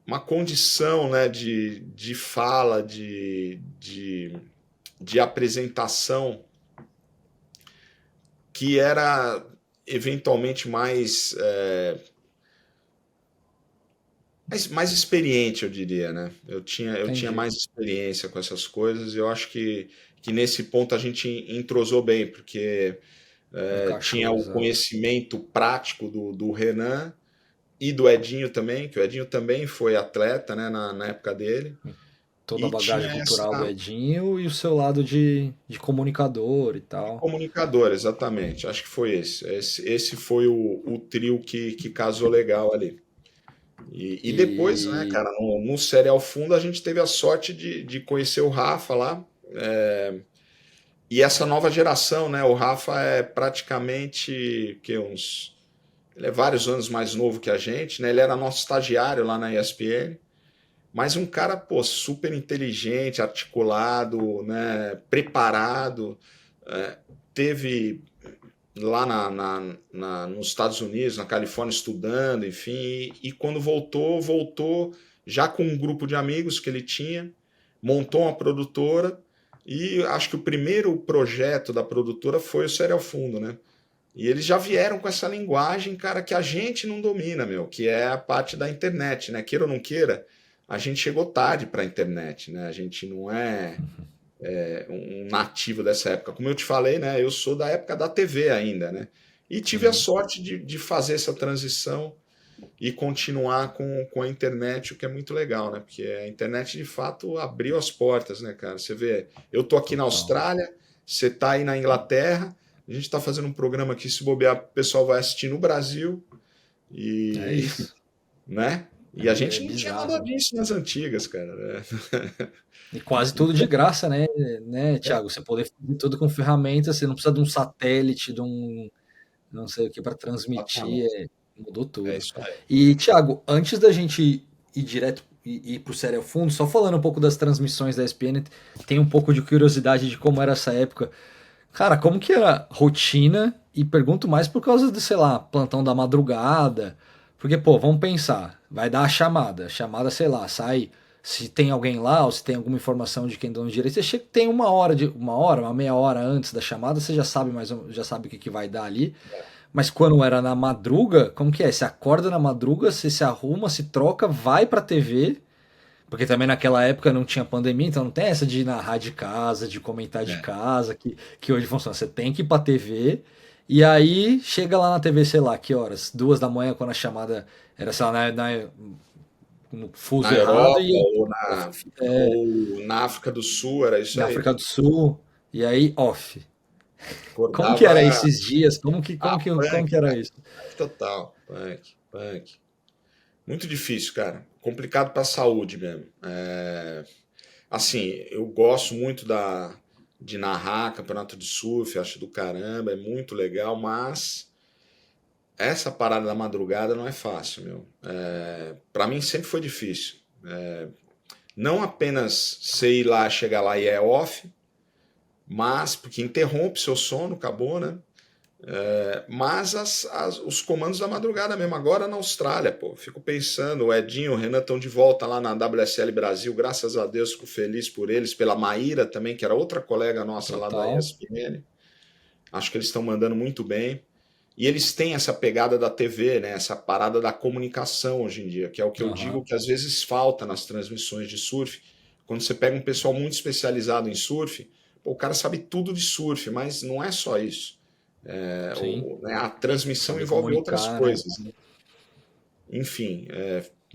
[SPEAKER 2] uma condição, né, de fala, de apresentação que era eventualmente mais experiente, eu diria, né? Eu tinha
[SPEAKER 1] Entendi.
[SPEAKER 2] mais experiência com essas coisas e eu acho que nesse ponto a gente entrosou bem, porque tinha
[SPEAKER 1] Encaixou,
[SPEAKER 2] o
[SPEAKER 1] exato.
[SPEAKER 2] conhecimento prático do Renan e do Edinho também, que o Edinho também foi atleta, né, na época dele,
[SPEAKER 1] Toda a
[SPEAKER 2] e
[SPEAKER 1] bagagem
[SPEAKER 2] tinha
[SPEAKER 1] cultural do
[SPEAKER 2] essa
[SPEAKER 1] Edinho e o seu lado de comunicador e
[SPEAKER 2] de
[SPEAKER 1] tal.
[SPEAKER 2] comunicador, exatamente. Acho que foi esse. Esse foi o trio que casou legal ali. E depois, né,
[SPEAKER 1] E
[SPEAKER 2] cara, no Série ao Fundo a gente teve a sorte de conhecer o Rafa lá. E essa nova geração, né? O Rafa é praticamente ele é vários anos mais novo que a gente, né? Ele era nosso estagiário lá na ESPN, mas um cara, pô, super inteligente, articulado, né? Preparado. é, Teve lá nos Estados Unidos, na Califórnia, estudando, enfim, e quando voltou já com um grupo de amigos que ele tinha, montou uma produtora, e acho que o primeiro projeto da produtora foi o Série ao Fundo, né? E eles já vieram com essa linguagem, cara, que a gente não domina, meu, que é a parte da internet, né? Queira ou não queira, a gente chegou tarde para a internet, né? A gente não é um nativo dessa época. Como eu te falei, né? Eu sou da época da TV ainda, né? E tive a
[SPEAKER 1] sim,
[SPEAKER 2] sorte de fazer essa transição e continuar com a internet, o que é muito legal, né? Porque a internet de fato abriu as portas, né, cara? Você vê, eu tô aqui na
[SPEAKER 1] total.
[SPEAKER 2] Austrália, você tá aí na Inglaterra, a gente tá fazendo um programa aqui, se bobear, o pessoal vai assistir no Brasil,
[SPEAKER 1] É
[SPEAKER 2] E,
[SPEAKER 1] isso.
[SPEAKER 2] né? E a
[SPEAKER 1] É
[SPEAKER 2] gente não tinha nada
[SPEAKER 1] bizarro.
[SPEAKER 2] disso nas antigas, cara, né?
[SPEAKER 1] E quase tudo de graça, né, Thiago? Você poder fazer tudo com ferramentas, você não precisa de um satélite, de um não sei o que para transmitir,
[SPEAKER 2] Exatamente.
[SPEAKER 1] mudou
[SPEAKER 2] É
[SPEAKER 1] tudo.
[SPEAKER 2] isso aí.
[SPEAKER 1] E, Thiago, antes da gente ir direto e ir pro Série ao Fundo, só falando um pouco das transmissões da ESPN, tem um pouco de curiosidade de como era essa época. Cara, como que era a rotina? E pergunto mais por causa do, sei lá, plantão da madrugada. Porque, pô, vamos pensar, vai dar a chamada, sei lá, sai, se tem alguém lá ou se tem alguma informação de quem dono direito, você chega, tem uma meia hora antes da chamada, você já sabe já sabe o que que vai dar ali. Mas quando era na madruga, como que é? Você acorda na madruga, você se arruma, se troca, vai pra TV, porque também naquela época não tinha pandemia, então não tem essa de narrar de casa, de comentar de
[SPEAKER 2] É.
[SPEAKER 1] casa, que hoje funciona. Você tem que ir pra TV, e aí chega lá na TV, sei lá, que horas? 2 da manhã, quando a chamada era, sei lá, no fuso
[SPEAKER 2] Na
[SPEAKER 1] errado,
[SPEAKER 2] Europa
[SPEAKER 1] e
[SPEAKER 2] ou na África do Sul, era isso
[SPEAKER 1] na
[SPEAKER 2] aí.
[SPEAKER 1] África do Sul, e aí off. Como que era
[SPEAKER 2] Acordava
[SPEAKER 1] esses dias? Como
[SPEAKER 2] punk,
[SPEAKER 1] que era
[SPEAKER 2] cara.
[SPEAKER 1] isso?
[SPEAKER 2] Punk total. Punk, punk. Muito difícil, cara. Complicado pra saúde mesmo. Assim, eu gosto muito de narrar campeonato de surf, acho do caramba, é muito legal, mas essa parada da madrugada não é fácil, meu. Para mim sempre foi difícil. Não apenas você ir lá, chegar lá e é off, mas porque interrompe seu sono, acabou, né? Mas os comandos da madrugada mesmo, agora na Austrália, pô. Fico pensando, o Edinho, o Renan estão de volta lá na WSL Brasil, graças a Deus, fico feliz por eles, pela Maíra também, que era outra colega nossa lá da
[SPEAKER 1] Total.
[SPEAKER 2] ESPN. Acho que eles estão mandando muito bem. E eles têm essa pegada da TV, né? Essa parada da comunicação hoje em dia, que é o que eu digo
[SPEAKER 1] Aham.
[SPEAKER 2] que às vezes falta nas transmissões de surf. Quando você pega um pessoal muito especializado em surf, pô, o cara sabe tudo de surf, mas não é só isso.
[SPEAKER 1] Sim.
[SPEAKER 2] Né, a transmissão
[SPEAKER 1] Saber
[SPEAKER 2] envolve outras
[SPEAKER 1] comunicar, né?
[SPEAKER 2] coisas, né? Enfim,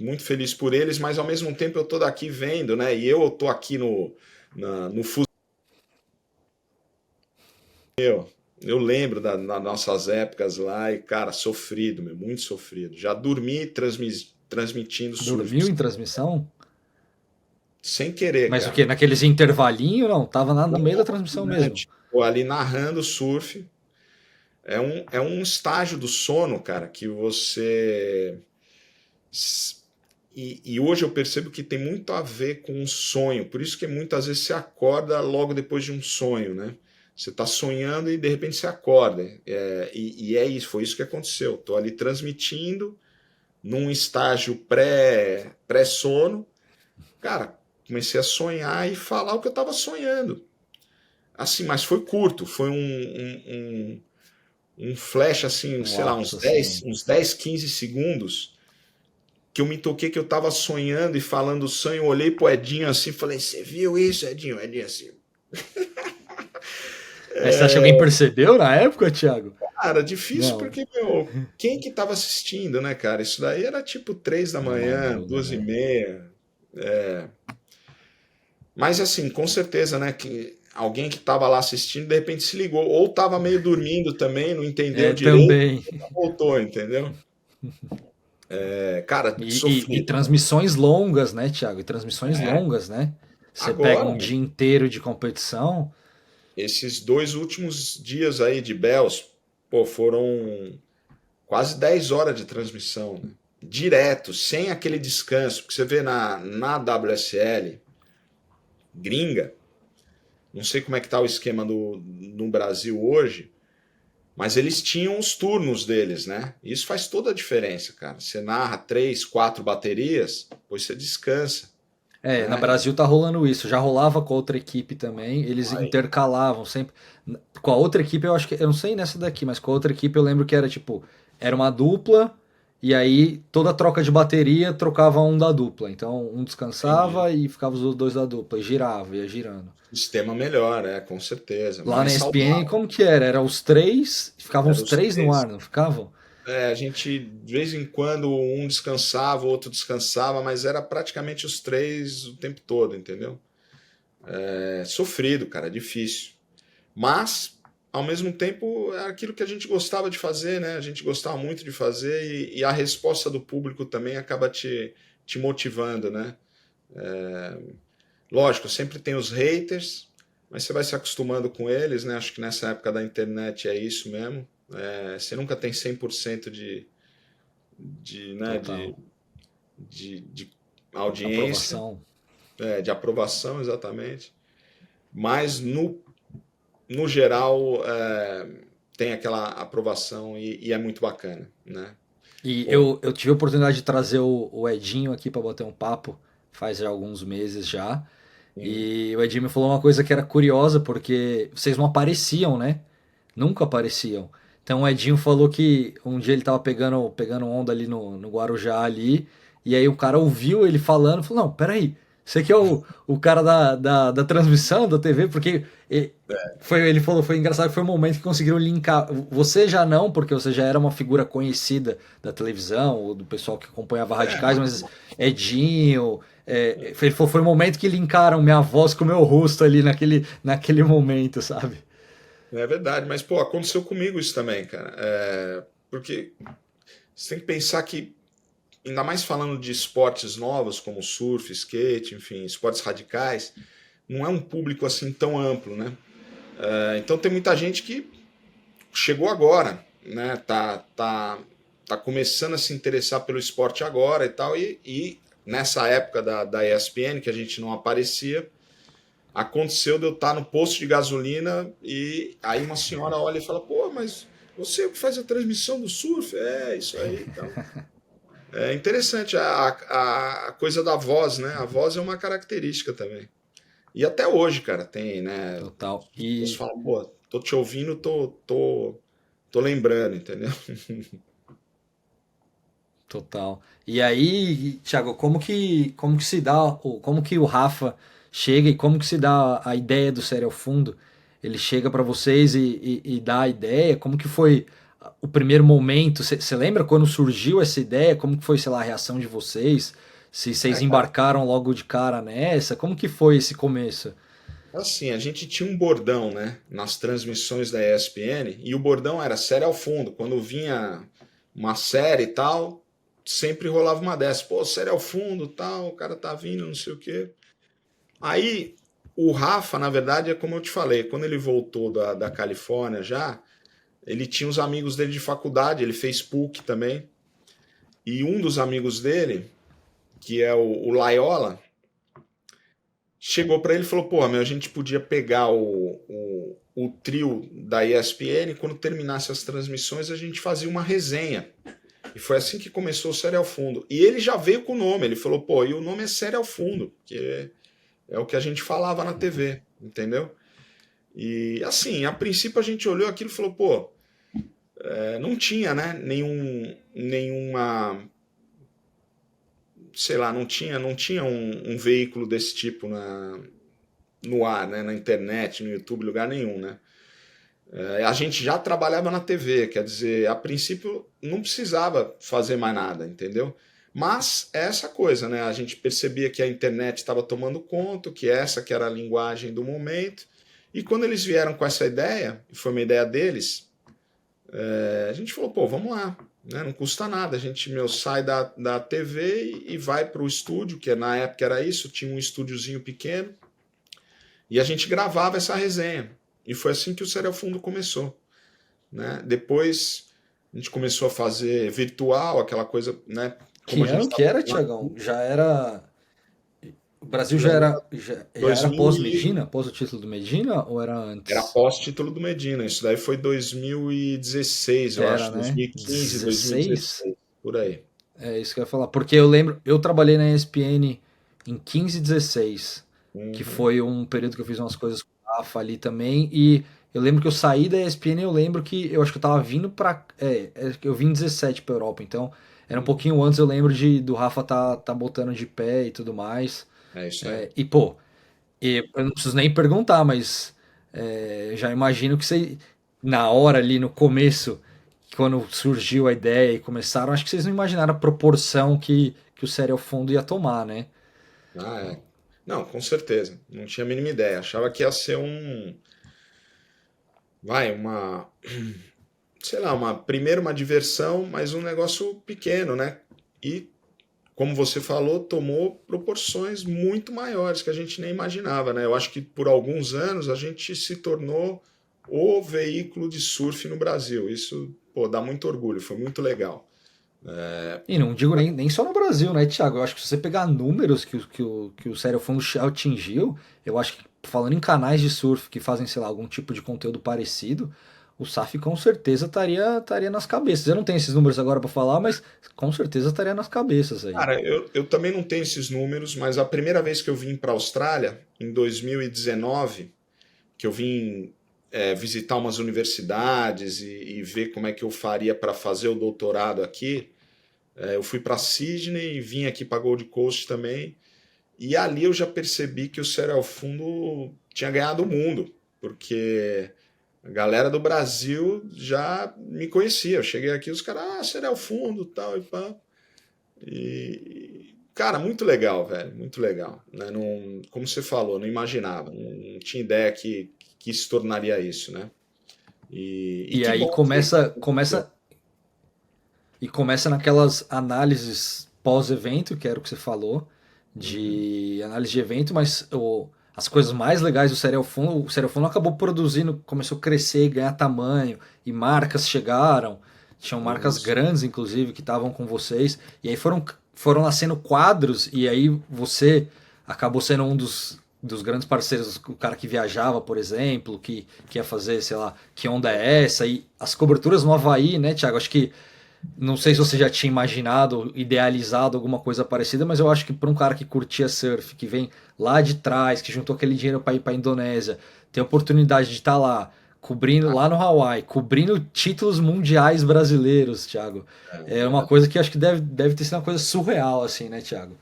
[SPEAKER 2] muito feliz por eles, mas ao mesmo tempo eu tô daqui vendo, né? E eu tô aqui no fuso. Eu lembro das nossas épocas lá e, cara, sofrido, meu, muito sofrido. Já dormi transmitindo surf,
[SPEAKER 1] Dormiu em transmissão?
[SPEAKER 2] sem querer,
[SPEAKER 1] Mas o quê?
[SPEAKER 2] cara.
[SPEAKER 1] Naqueles intervalinhos? Não, tava no
[SPEAKER 2] Não,
[SPEAKER 1] meio da transmissão mesmo.
[SPEAKER 2] tipo, ali narrando surf. É um estágio do sono, cara, que você. E hoje eu percebo que tem muito a ver com um sonho. Por isso que muitas vezes você acorda logo depois de um sonho, né? Você está sonhando e de repente você acorda. E é isso, foi isso que aconteceu. Estou ali transmitindo num estágio pré-sono. Cara, comecei a sonhar e falar o que eu estava sonhando. Assim, mas foi curto, foi um flash assim,
[SPEAKER 1] Um
[SPEAKER 2] sei lá, uns
[SPEAKER 1] lapso assim.
[SPEAKER 2] 10 uns 10 15 segundos que eu me toquei que eu tava sonhando e falando o sonho, eu olhei pro Edinho assim, falei, você viu isso, Edinho? Edinho assim,
[SPEAKER 1] Mas você acha que alguém percebeu na época, Thiago?
[SPEAKER 2] cara, difícil
[SPEAKER 1] Não,
[SPEAKER 2] porque, meu, quem que tava assistindo, né, cara? Isso daí era tipo 3 da
[SPEAKER 1] na
[SPEAKER 2] manhã,
[SPEAKER 1] madruga,
[SPEAKER 2] 2 e
[SPEAKER 1] né?
[SPEAKER 2] meia. Mas assim, com certeza, né, que alguém que tava lá assistindo, de repente se ligou, ou tava meio dormindo também, não entendeu
[SPEAKER 1] É,
[SPEAKER 2] direito,
[SPEAKER 1] também.
[SPEAKER 2] voltou, entendeu? Cara,
[SPEAKER 1] E
[SPEAKER 2] sofrido.
[SPEAKER 1] transmissões longas, né, Thiago? E transmissões
[SPEAKER 2] É,
[SPEAKER 1] longas, né? Você pega
[SPEAKER 2] agora,
[SPEAKER 1] um dia inteiro de competição.
[SPEAKER 2] esses 2 últimos dias aí de Bells, pô, foram quase 10 horas de transmissão, né? Direto, sem aquele descanso. Porque você vê na WSL gringa, não sei como é que tá o esquema no Brasil hoje, mas eles tinham os turnos deles, né? Isso faz toda a diferença, cara. Você narra 3, 4 baterias, depois você descansa,
[SPEAKER 1] É, na
[SPEAKER 2] né?
[SPEAKER 1] Brasil tá rolando isso. Já rolava com a outra equipe também. Eles
[SPEAKER 2] Aí,
[SPEAKER 1] intercalavam sempre. Com a outra equipe, eu acho que. Eu não sei nessa daqui, mas com a outra equipe eu lembro que era tipo. Era uma dupla, e aí toda troca de bateria trocava um da dupla. Então um
[SPEAKER 2] entendi.
[SPEAKER 1] descansava e ficava os dois da dupla. E girava, ia girando.
[SPEAKER 2] Sistema melhor, com certeza.
[SPEAKER 1] Lá na
[SPEAKER 2] Mais
[SPEAKER 1] ESPN,
[SPEAKER 2] saudável.
[SPEAKER 1] como que era? Era os três. Ficavam
[SPEAKER 2] Era
[SPEAKER 1] os
[SPEAKER 2] os
[SPEAKER 1] três no
[SPEAKER 2] três.
[SPEAKER 1] ar, não ficavam?
[SPEAKER 2] A gente, de vez em quando, um descansava, o outro descansava, mas era praticamente os três o tempo todo, entendeu? Sofrido, cara, difícil. Mas ao mesmo tempo, é aquilo que a gente gostava de fazer, né? A gente gostava muito de fazer e a resposta do público também acaba te motivando, né? Lógico, sempre tem os haters, mas você vai se acostumando com eles, né? Acho que nessa época da internet é isso mesmo. Você nunca tem 100% de, né,
[SPEAKER 1] Total.
[SPEAKER 2] de audiência,
[SPEAKER 1] Aprovação.
[SPEAKER 2] de aprovação, exatamente. Mas no geral tem aquela aprovação e é muito bacana, né?
[SPEAKER 1] E
[SPEAKER 2] Pô,
[SPEAKER 1] eu tive a oportunidade de trazer o Edinho aqui para bater um papo, faz já alguns meses já.
[SPEAKER 2] uhum.
[SPEAKER 1] E o Edinho me falou uma coisa que era curiosa, porque vocês não apareciam, né? Nunca apareciam. Então o Edinho falou que um dia ele tava pegando onda ali no Guarujá ali, e aí o cara ouviu ele falando, falou, não, peraí, você que é o cara da transmissão da TV, porque ele falou, foi engraçado que foi um momento que conseguiram linkar. Você já não, porque você já era uma figura conhecida da televisão, ou do pessoal que acompanhava Radicais,
[SPEAKER 2] Mas,
[SPEAKER 1] mas Edinho, ele falou, foi o momento que linkaram minha voz com o meu rosto ali naquele momento, sabe?
[SPEAKER 2] é verdade, mas pô, aconteceu comigo isso também, cara. Porque você tem que pensar que, ainda mais falando de esportes novos, como surf, skate, enfim, esportes radicais, não é um público assim tão amplo, né? Então tem muita gente que chegou agora, né? Tá começando a se interessar pelo esporte agora e tal, e nessa época da ESPN, que a gente não aparecia, aconteceu de eu estar no posto de gasolina e aí uma senhora olha e fala, pô, mas você é o que faz a transmissão do surf? É, isso aí. Então, é interessante a coisa da voz, né? A voz é uma característica também. E até hoje, cara, tem, né?
[SPEAKER 1] Total.
[SPEAKER 2] As pessoas falam, pô, tô te ouvindo, tô lembrando, entendeu?
[SPEAKER 1] Total. E aí, Thiago, como que se dá, ou como que o Rafa chega e como que se dá a ideia do Série ao Fundo? Ele chega para vocês e dá a ideia? Como que foi o primeiro momento? Você lembra quando surgiu essa ideia? Como que foi, sei lá, a reação de vocês? Se vocês
[SPEAKER 2] Cara,
[SPEAKER 1] embarcaram logo de cara nessa? Como que foi esse começo?
[SPEAKER 2] assim, a gente tinha um bordão, né, nas transmissões da ESPN, e o bordão era série ao fundo. Quando vinha uma série e tal, sempre rolava uma dessa. Pô, série ao fundo, tal, o cara tá vindo, não sei o quê. Aí, o Rafa, na verdade, é como eu te falei, quando ele voltou da Califórnia já, ele tinha os amigos dele de faculdade, ele fez PUC também, e um dos amigos dele, que é o Laiola, chegou para ele e falou: pô, meu, a gente podia pegar o trio da ESPN, quando terminasse as transmissões, a gente fazia uma resenha. E foi assim que começou o Série ao Fundo. E ele já veio com o nome, ele falou: pô, e o nome é Série ao Fundo, que é o que a gente falava na TV, entendeu? E assim, a princípio a gente olhou aquilo e falou: pô, não tinha, né, nenhuma, sei lá, não tinha um veículo desse tipo no ar, né, na internet, no YouTube, lugar nenhum, né? A gente já trabalhava na TV, quer dizer, a princípio não precisava fazer mais nada, entendeu? Mas é essa coisa, né? A gente percebia que a internet estava tomando conta, que essa que era a linguagem do momento. E quando eles vieram com essa ideia, e foi uma ideia deles, a gente falou, pô, vamos lá, né? Não custa nada. A gente, meu, sai da TV e vai para o estúdio, que na época era isso, tinha um estúdiozinho pequeno, e a gente gravava essa resenha. E foi assim que o Série ao Fundo começou, né? Depois a gente começou a fazer virtual, aquela coisa, né? Como
[SPEAKER 1] Que
[SPEAKER 2] a gente
[SPEAKER 1] ano que
[SPEAKER 2] estava
[SPEAKER 1] era,
[SPEAKER 2] lá,
[SPEAKER 1] Tiagão? Já era. O Brasil
[SPEAKER 2] já era
[SPEAKER 1] já era
[SPEAKER 2] 2000
[SPEAKER 1] pós-Medina? Pós o título do Medina? Ou era
[SPEAKER 2] era
[SPEAKER 1] antes?
[SPEAKER 2] pós-título do Medina. Isso daí foi 2016, eu
[SPEAKER 1] Era,
[SPEAKER 2] acho,
[SPEAKER 1] né?
[SPEAKER 2] 2015,
[SPEAKER 1] 16.
[SPEAKER 2] 2016, por aí.
[SPEAKER 1] É isso que eu ia falar. Porque eu lembro, eu trabalhei na ESPN em 15 e 16, que
[SPEAKER 2] Uhum.
[SPEAKER 1] foi um período que eu fiz umas coisas com o Rafa ali também. E eu lembro que eu saí da ESPN, eu lembro que eu acho que eu tava vindo pra. Eu vim em 17 pra Europa, então era um pouquinho antes, eu lembro do Rafa tá botando de pé e tudo mais.
[SPEAKER 2] É isso aí.
[SPEAKER 1] E pô, eu não preciso nem perguntar, mas já imagino que você, na hora ali, no começo, quando surgiu a ideia e começaram, acho que vocês não imaginaram a proporção que o Série ao Fundo ia tomar, né?
[SPEAKER 2] Ah, é. Não, com certeza. Não tinha a mínima ideia. Achava que ia ser vai, sei lá, primeiro uma diversão, mas um negócio pequeno, né? E, como você falou, tomou proporções muito maiores que a gente nem imaginava, né? Eu acho que por alguns anos a gente se tornou o veículo de surf no Brasil. Isso, pô, dá muito orgulho, foi muito legal.
[SPEAKER 1] E não digo nem só no Brasil, né, Thiago? Eu acho que se você pegar números que o Sério Fundo atingiu, eu acho que falando em canais de surf que fazem, sei lá, algum tipo de conteúdo parecido, o SAF com certeza estaria nas cabeças. Eu não tenho esses números agora para falar, mas com certeza estaria nas cabeças aí.
[SPEAKER 2] Cara, eu também não tenho esses números, mas a primeira vez que eu vim para a Austrália, em 2019, que eu vim visitar umas universidades e ver como é que eu faria para fazer o doutorado aqui, eu fui para Sydney e vim aqui para Gold Coast também. E ali eu já percebi que o Sério ao Fundo tinha ganhado o mundo, porque a galera do Brasil já me conhecia. Eu cheguei aqui, os caras, Sério ao Fundo, tal e pá. E, cara, muito legal, velho, muito legal. Né? Não, como você falou, não imaginava, não tinha ideia que se tornaria isso, né? E
[SPEAKER 1] E
[SPEAKER 2] que
[SPEAKER 1] aí
[SPEAKER 2] bom que aconteceu.
[SPEAKER 1] começa naquelas análises pós-evento, que era o que você falou,
[SPEAKER 2] Uhum.
[SPEAKER 1] de análise de evento, mas as coisas mais legais do Serial Fundo, o Serial Fundo acabou produzindo, começou a crescer e ganhar tamanho, e marcas chegaram, tinham marcas
[SPEAKER 2] Isso.
[SPEAKER 1] grandes, inclusive, que estavam com vocês, e aí foram nascendo quadros, e aí você acabou sendo um dos grandes parceiros, o cara que viajava, por exemplo, que ia fazer, sei lá, que onda é essa, e as coberturas no Havaí, né, Thiago? Acho que não sei se você já tinha imaginado, idealizado alguma coisa parecida, mas eu acho que para um cara que curtia surf, que vem lá de trás, que juntou aquele dinheiro para ir para a Indonésia, ter a oportunidade de estar lá, cobrindo lá no Hawaii, cobrindo títulos mundiais brasileiros, Thiago, é uma coisa que eu acho que deve ter sido uma coisa surreal, assim, né, Thiago?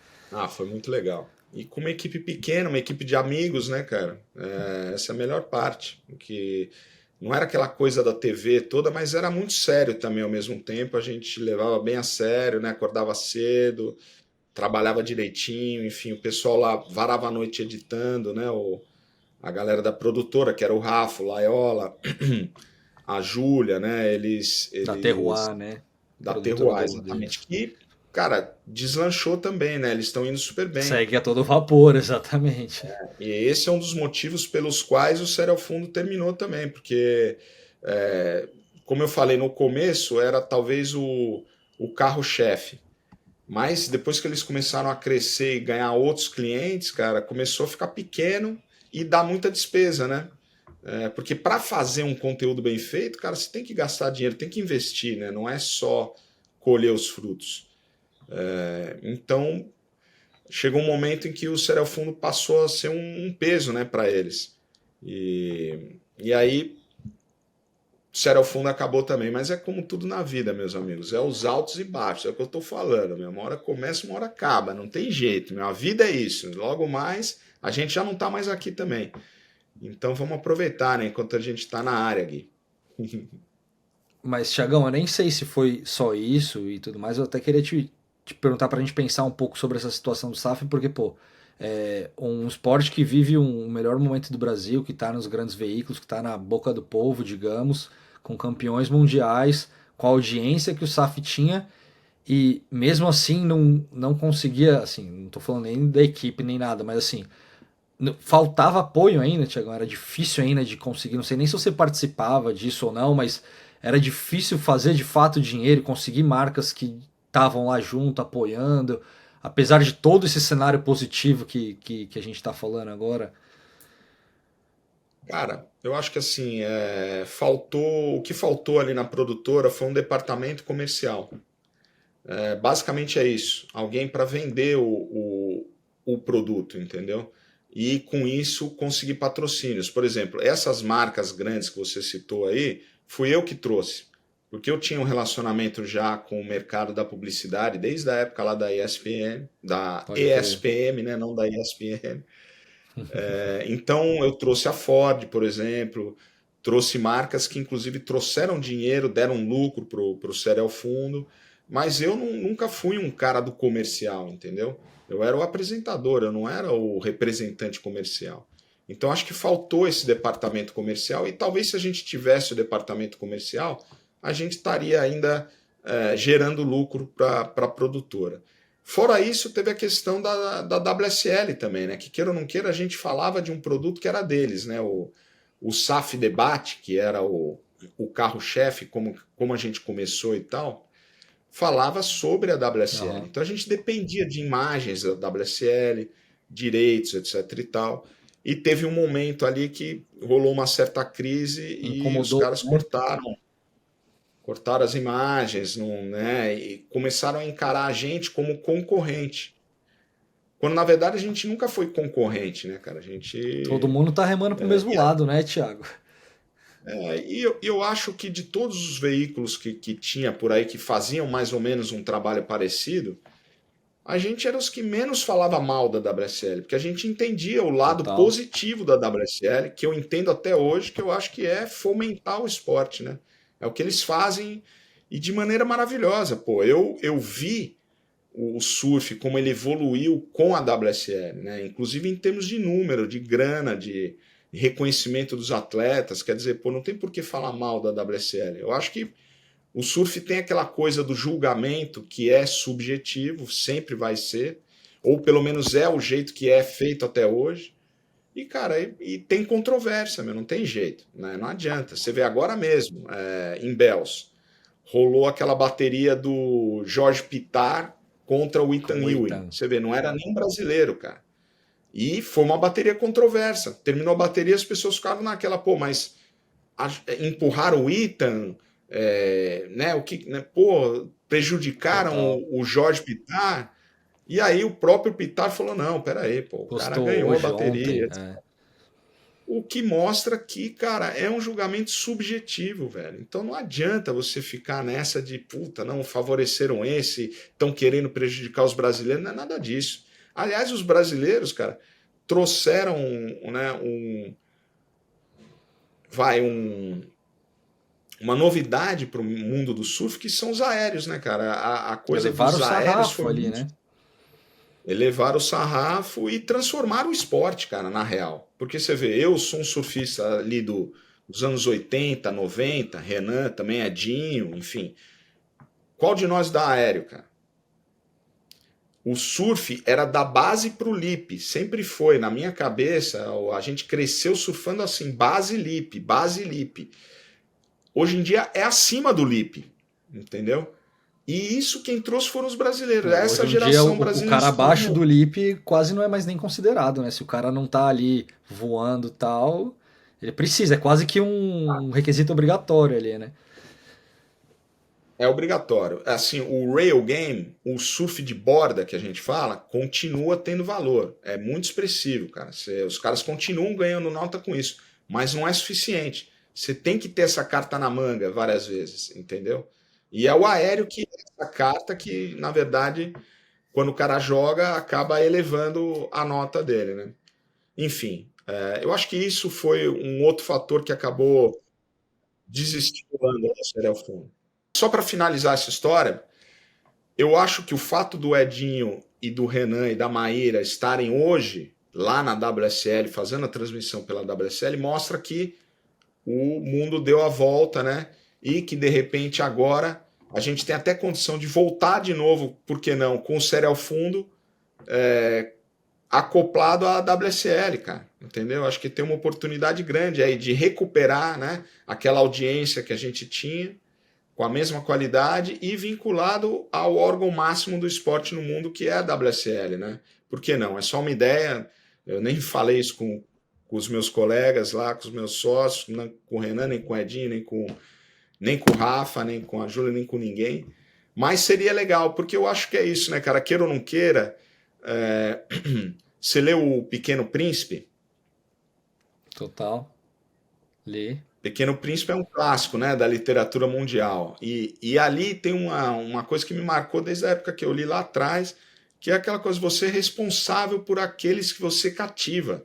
[SPEAKER 2] Foi muito legal. E com uma equipe pequena, uma equipe de amigos, né, cara? Essa é a melhor parte. Que não era aquela coisa da TV toda, mas era muito sério também ao mesmo tempo. A gente levava bem a sério, né? Acordava cedo, trabalhava direitinho, enfim, o pessoal lá varava a noite editando, né? A galera da produtora, que era o Rafa, o Laiola, a Júlia, né?
[SPEAKER 1] Da
[SPEAKER 2] Eles
[SPEAKER 1] Terroir, né?
[SPEAKER 2] da
[SPEAKER 1] Produtora
[SPEAKER 2] Terroir, exatamente.
[SPEAKER 1] deles.
[SPEAKER 2] Que, cara, deslanchou também, né? Eles estão indo super bem.
[SPEAKER 1] Segue a todo vapor, exatamente.
[SPEAKER 2] E esse é um dos motivos pelos quais o Sério ao Fundo terminou também, porque, é, como eu falei no começo, era talvez o carro-chefe. Mas depois que eles começaram a crescer e ganhar outros clientes, cara, começou a ficar pequeno e dar muita despesa, né? Porque para fazer um conteúdo bem feito, cara, você tem que gastar dinheiro, tem que investir, né? Não é só colher os frutos. Então, chegou um momento em que o Cereal Fundo passou a ser um peso, né, para eles. E aí o Cereal Fundo acabou também, mas é como tudo na vida, meus amigos, é os altos e baixos, é o que eu estou falando, meu. Uma hora começa, uma hora acaba, não tem jeito, meu. A vida é isso. Logo mais, a gente já não está mais aqui também. Então vamos aproveitar, né, enquanto a gente está na área, Gui.
[SPEAKER 1] Mas, Thiagão, eu nem sei se foi só isso e tudo mais. Eu até queria te perguntar pra gente pensar um pouco sobre essa situação do SAF, porque, pô, é um esporte que vive um melhor momento do Brasil, que tá nos grandes veículos, que tá na boca do povo, digamos, com campeões mundiais, com a audiência que o SAF tinha, e mesmo assim não conseguia, assim, não tô falando nem da equipe nem nada, mas assim, faltava apoio ainda, Tiagão. Era difícil ainda de conseguir. Não sei nem se você participava disso ou não, mas era difícil fazer de fato dinheiro, conseguir marcas que estavam lá junto, apoiando. Apesar de todo esse cenário positivo que a gente está falando agora.
[SPEAKER 2] Cara, eu acho que assim, o que faltou ali na produtora foi um departamento comercial. Basicamente é isso. Alguém para vender o produto, entendeu? E com isso conseguir patrocínios. Por exemplo, essas marcas grandes que você citou aí, fui eu que trouxe. Porque eu tinha um relacionamento já com o mercado da publicidade, desde a época lá da ESPN, da
[SPEAKER 1] Pode crer.
[SPEAKER 2] ESPM, né? Não da ESPN. Então eu trouxe a Ford, por exemplo, trouxe marcas que inclusive trouxeram dinheiro, deram lucro para o Cereal Fundo, mas eu nunca fui um cara do comercial, entendeu? Eu era o apresentador, eu não era o representante comercial. Então acho que faltou esse departamento comercial e talvez se a gente tivesse o departamento comercial, a gente estaria ainda gerando lucro para a produtora. Fora isso, teve a questão da WSL também, né? Que queira ou não queira, a gente falava de um produto que era deles, né? O SAF Debate, que era o carro-chefe, como a gente começou e tal, falava sobre a WSL.
[SPEAKER 1] Aham.
[SPEAKER 2] Então a gente dependia de imagens da WSL, direitos, etc e tal. E teve um momento ali que rolou uma certa crise e os
[SPEAKER 1] Incomodou,
[SPEAKER 2] caras
[SPEAKER 1] né?
[SPEAKER 2] cortaram as imagens, não, né? E começaram a encarar a gente como concorrente. Quando na verdade a gente nunca foi concorrente, né, cara? A
[SPEAKER 1] Todo
[SPEAKER 2] gente.
[SPEAKER 1] mundo tá remando pro mesmo lado, né, Thiago?
[SPEAKER 2] E eu acho que de todos os veículos que tinha por aí que faziam mais ou menos um trabalho parecido, a gente era os que menos falava mal da WSL, porque a gente entendia o lado
[SPEAKER 1] Total.
[SPEAKER 2] positivo da WSL, que eu entendo até hoje, que eu acho que é fomentar o esporte, né? É o que eles fazem e de maneira maravilhosa. Pô, eu vi o surf, como ele evoluiu com a WSL, né? Inclusive em termos de número, de grana, de reconhecimento dos atletas. Quer dizer, pô, não tem por que falar mal da WSL. Eu acho que o surf tem aquela coisa do julgamento que é subjetivo, sempre vai ser, ou pelo menos é o jeito que é feito até hoje. E, cara, e tem controvérsia, meu, não tem jeito, né? Não adianta. Você vê agora mesmo, em Bells, rolou aquela bateria do Jorge Pittar contra o Ethan
[SPEAKER 1] Com o
[SPEAKER 2] Ewing.
[SPEAKER 1] Ethan.
[SPEAKER 2] Você vê, não era nem brasileiro, cara. E foi uma bateria controversa. Terminou a bateria, as pessoas ficaram naquela, pô, mas empurraram o Ethan, né, o que, né, pô, prejudicaram
[SPEAKER 1] Total.
[SPEAKER 2] o Jorge Pittar. E aí o próprio Pittar falou, não, peraí, pô, o cara
[SPEAKER 1] Postou
[SPEAKER 2] ganhou a
[SPEAKER 1] hoje,
[SPEAKER 2] bateria.
[SPEAKER 1] ontem. É.
[SPEAKER 2] O que mostra que, cara, é um julgamento subjetivo, velho. Então não adianta você ficar nessa de, puta, não, favoreceram esse, estão querendo prejudicar os brasileiros. Não é nada disso. Aliás, os brasileiros, cara, trouxeram, né, vai, uma novidade para o mundo do surf, que são os aéreos, né, cara? A coisa
[SPEAKER 1] Elevaram
[SPEAKER 2] dos
[SPEAKER 1] o
[SPEAKER 2] aéreos
[SPEAKER 1] sarrafo
[SPEAKER 2] foi
[SPEAKER 1] ali,
[SPEAKER 2] muito
[SPEAKER 1] né?
[SPEAKER 2] elevar o sarrafo e transformar o esporte, cara, na real. Porque você vê, eu sou um surfista ali dos anos 80, 90, Renan também, Edinho, enfim. Qual de nós dá aéreo, cara? O surf era da base pro lip, sempre foi. Na minha cabeça, a gente cresceu surfando assim, base lip, base lip. Hoje em dia é acima do lip, entendeu? E isso quem trouxe foram os brasileiros.
[SPEAKER 1] É, hoje
[SPEAKER 2] Essa
[SPEAKER 1] em dia
[SPEAKER 2] geração
[SPEAKER 1] o
[SPEAKER 2] brasileira
[SPEAKER 1] cara
[SPEAKER 2] se
[SPEAKER 1] abaixo
[SPEAKER 2] tornou.
[SPEAKER 1] do lip quase não é mais nem considerado, né? Se o cara não tá ali voando e tal, ele precisa, é quase que um requisito obrigatório ali, né?
[SPEAKER 2] É obrigatório. Assim, o rail game, o surf de borda que a gente fala, continua tendo valor. É muito expressivo, cara. Os caras continuam ganhando nota com isso, mas não é suficiente. Você tem que ter essa carta na manga várias vezes, entendeu? E é o aéreo que é essa carta que, na verdade, quando o cara joga, acaba elevando a nota dele, né? Enfim, eu acho que isso foi um outro fator que acabou desestimulando a série ao fundo. Só para finalizar essa história, eu acho que o fato do Edinho e do Renan e da Maíra estarem hoje lá na WSL, fazendo a transmissão pela WSL, mostra que o mundo deu a volta, né? E que de repente agora a gente tem até condição de voltar de novo, por que não, com o série ao fundo, acoplado à WSL, cara. Entendeu? Acho que tem uma oportunidade grande aí de recuperar, né, aquela audiência que a gente tinha com a mesma qualidade e vinculado ao órgão máximo do esporte no mundo, que é a WSL, né? Por que não? É só uma ideia. Eu nem falei isso com os meus colegas lá, com os meus sócios, nem com o Renan, nem com o Edinho, nem com o Rafa, nem com a Júlia, nem com ninguém. Mas seria legal, porque eu acho que é isso, né, cara? Queira ou não queira, é... você leu O Pequeno Príncipe?
[SPEAKER 1] Total. Lê.
[SPEAKER 2] Pequeno Príncipe é um clássico, né, da literatura mundial. E ali tem uma coisa que me marcou desde a época que eu li lá atrás, que é aquela coisa, você é responsável por aqueles que você cativa,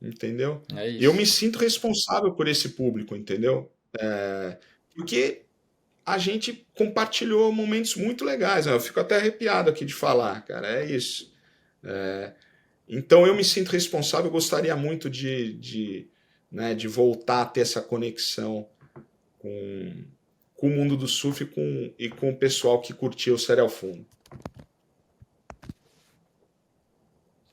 [SPEAKER 2] entendeu?
[SPEAKER 1] É
[SPEAKER 2] Eu me
[SPEAKER 1] isso.
[SPEAKER 2] sinto responsável por esse público, entendeu? Porque a gente compartilhou momentos muito legais, né? Eu fico até arrepiado aqui de falar, cara, é isso. Então eu me sinto responsável, eu gostaria muito né, de voltar a ter essa conexão com, com o mundo do surf e com o pessoal que curtia o Série ao Fundo.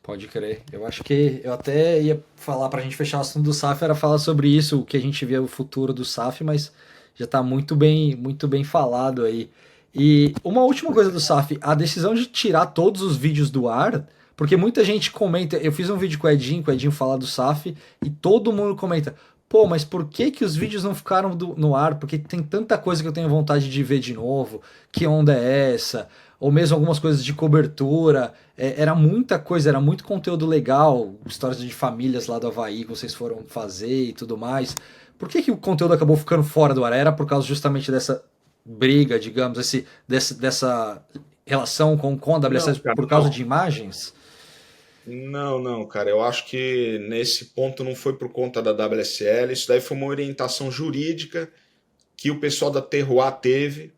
[SPEAKER 1] Pode crer. Eu acho que eu até ia falar pra gente fechar o assunto do SAF, era falar sobre isso, o que a gente vê o futuro do SAF, mas já tá muito bem falado aí. E uma última coisa do SAF, a decisão de tirar todos os vídeos do ar, porque muita gente comenta, eu fiz um vídeo com o Edinho falar do SAF, e todo mundo comenta, pô, mas por que que os vídeos não ficaram no ar? Porque tem tanta coisa que eu tenho vontade de ver de novo, que onda é essa? Ou mesmo algumas coisas de cobertura. Era muita coisa, era muito conteúdo legal, histórias de famílias lá do Havaí que vocês foram fazer e tudo mais. Por que que o conteúdo acabou ficando fora do ar? Era por causa justamente dessa briga, digamos, dessa relação com a
[SPEAKER 2] Não,
[SPEAKER 1] WSL
[SPEAKER 2] cara,
[SPEAKER 1] por causa
[SPEAKER 2] não.
[SPEAKER 1] de imagens?
[SPEAKER 2] Não, cara. Eu acho que nesse ponto não foi por conta da WSL. Isso daí foi uma orientação jurídica que o pessoal da Terroir teve,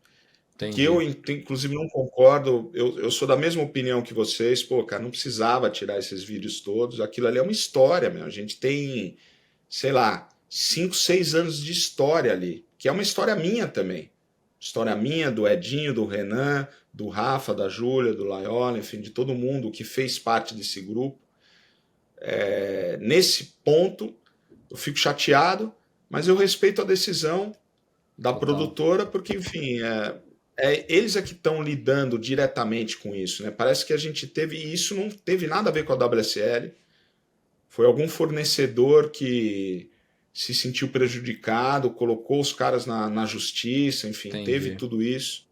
[SPEAKER 2] que
[SPEAKER 1] Entendi.
[SPEAKER 2] eu, inclusive, não concordo. Eu sou da mesma opinião que vocês. Pô, cara, não precisava tirar esses vídeos todos. Aquilo ali é uma história, meu. A gente tem, sei lá, 5, 6 anos de história ali, que é uma história minha também. História minha, do Edinho, do Renan, do Rafa, da Júlia, do Laiola, enfim, de todo mundo que fez parte desse grupo. Nesse ponto, eu fico chateado, mas eu respeito a decisão da
[SPEAKER 1] Total.
[SPEAKER 2] produtora, porque, enfim, eles é que estão lidando diretamente com isso, né? Parece que a gente teve, e isso não teve nada a ver com a WSL, foi algum fornecedor que se sentiu prejudicado, colocou os caras na justiça, enfim, teve
[SPEAKER 1] Entendi.
[SPEAKER 2] tudo isso,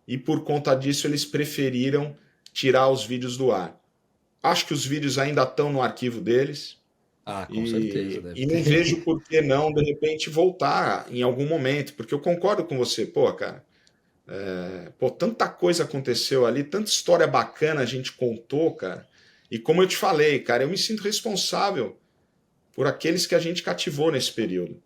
[SPEAKER 2] e por conta disso eles preferiram tirar os vídeos do ar. Acho que os vídeos ainda estão no arquivo deles,
[SPEAKER 1] Ah, com certeza deve
[SPEAKER 2] e não vejo
[SPEAKER 1] ter.
[SPEAKER 2] por que não, de repente, voltar em algum momento, porque eu concordo com você, pô, cara, pô, tanta coisa aconteceu ali, tanta história bacana a gente contou, cara, e como eu te falei, cara, eu me sinto responsável por aqueles que a gente cativou nesse período.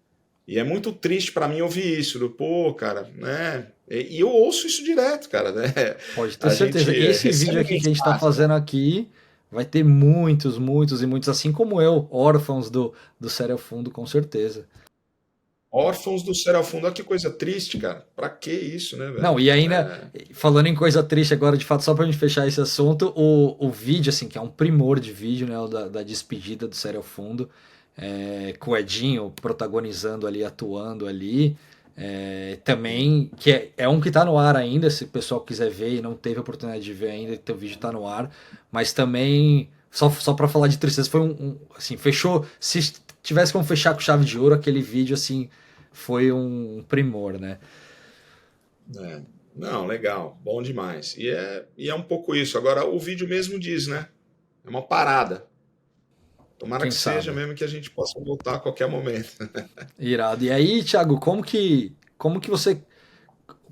[SPEAKER 2] E é muito triste para mim ouvir isso, do, pô, cara, né? E eu ouço isso direto, cara, né?
[SPEAKER 1] Pode ter
[SPEAKER 2] A gente
[SPEAKER 1] certeza. Esse vídeo
[SPEAKER 2] recebe
[SPEAKER 1] aqui que a gente está
[SPEAKER 2] mensagem, né?
[SPEAKER 1] fazendo aqui vai ter muitos e muitos, assim como eu, órfãos do Série ao Fundo, com certeza.
[SPEAKER 2] Órfãos do Céu ao Fundo, olha que coisa triste, cara. Pra que isso, né,
[SPEAKER 1] Não,
[SPEAKER 2] velho?
[SPEAKER 1] e ainda, falando em coisa triste agora, de fato, só pra gente fechar esse assunto, o vídeo, assim, que é um primor de vídeo, né, o da despedida do Série ao Fundo, com o Edinho protagonizando ali, atuando ali, também, que é um que tá no ar ainda, se o pessoal quiser ver e não teve a oportunidade de ver ainda, o vídeo tá no ar, mas também, só pra falar de tristeza, foi assim, fechou, se tivesse como fechar com chave de ouro, aquele vídeo, assim, foi um primor, né?
[SPEAKER 2] É. Não, legal, bom demais. E é um pouco isso. Agora, o vídeo mesmo diz, né? É uma parada. Tomara
[SPEAKER 1] Quem
[SPEAKER 2] que seja
[SPEAKER 1] sabe?
[SPEAKER 2] mesmo que a gente possa voltar a qualquer momento.
[SPEAKER 1] Irado. E aí, Thiago, como que você,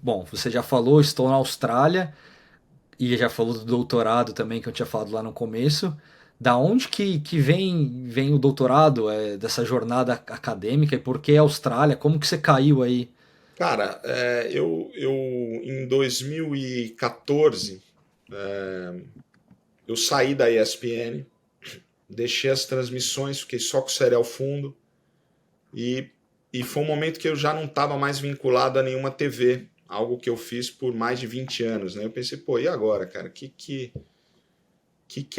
[SPEAKER 1] bom, você já falou, estou na Austrália e já falou do doutorado também que eu tinha falado lá no começo. Da onde que vem o doutorado, dessa jornada acadêmica e por que a Austrália? Como que você caiu aí?
[SPEAKER 2] Cara, eu em 2014, eu saí da ESPN, deixei as transmissões, fiquei só com o Série ao Fundo e, e foi um momento que eu já não estava mais vinculado a nenhuma TV, algo que eu fiz por mais de 20 anos, né? Eu pensei, pô, e agora, cara? Que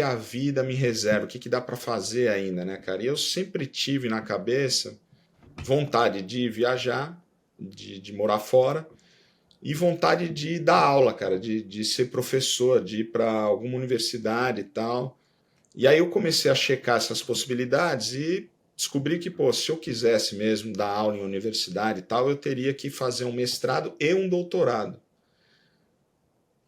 [SPEAKER 2] a vida me reserva? O que dá para fazer ainda, né, cara? E eu sempre tive na cabeça vontade de viajar, de morar fora e vontade de dar aula, cara, de ser professor, de ir para alguma universidade e tal. E aí eu comecei a checar essas possibilidades e descobri que, pô, se eu quisesse mesmo dar aula em universidade e tal, eu teria que fazer um mestrado e um doutorado.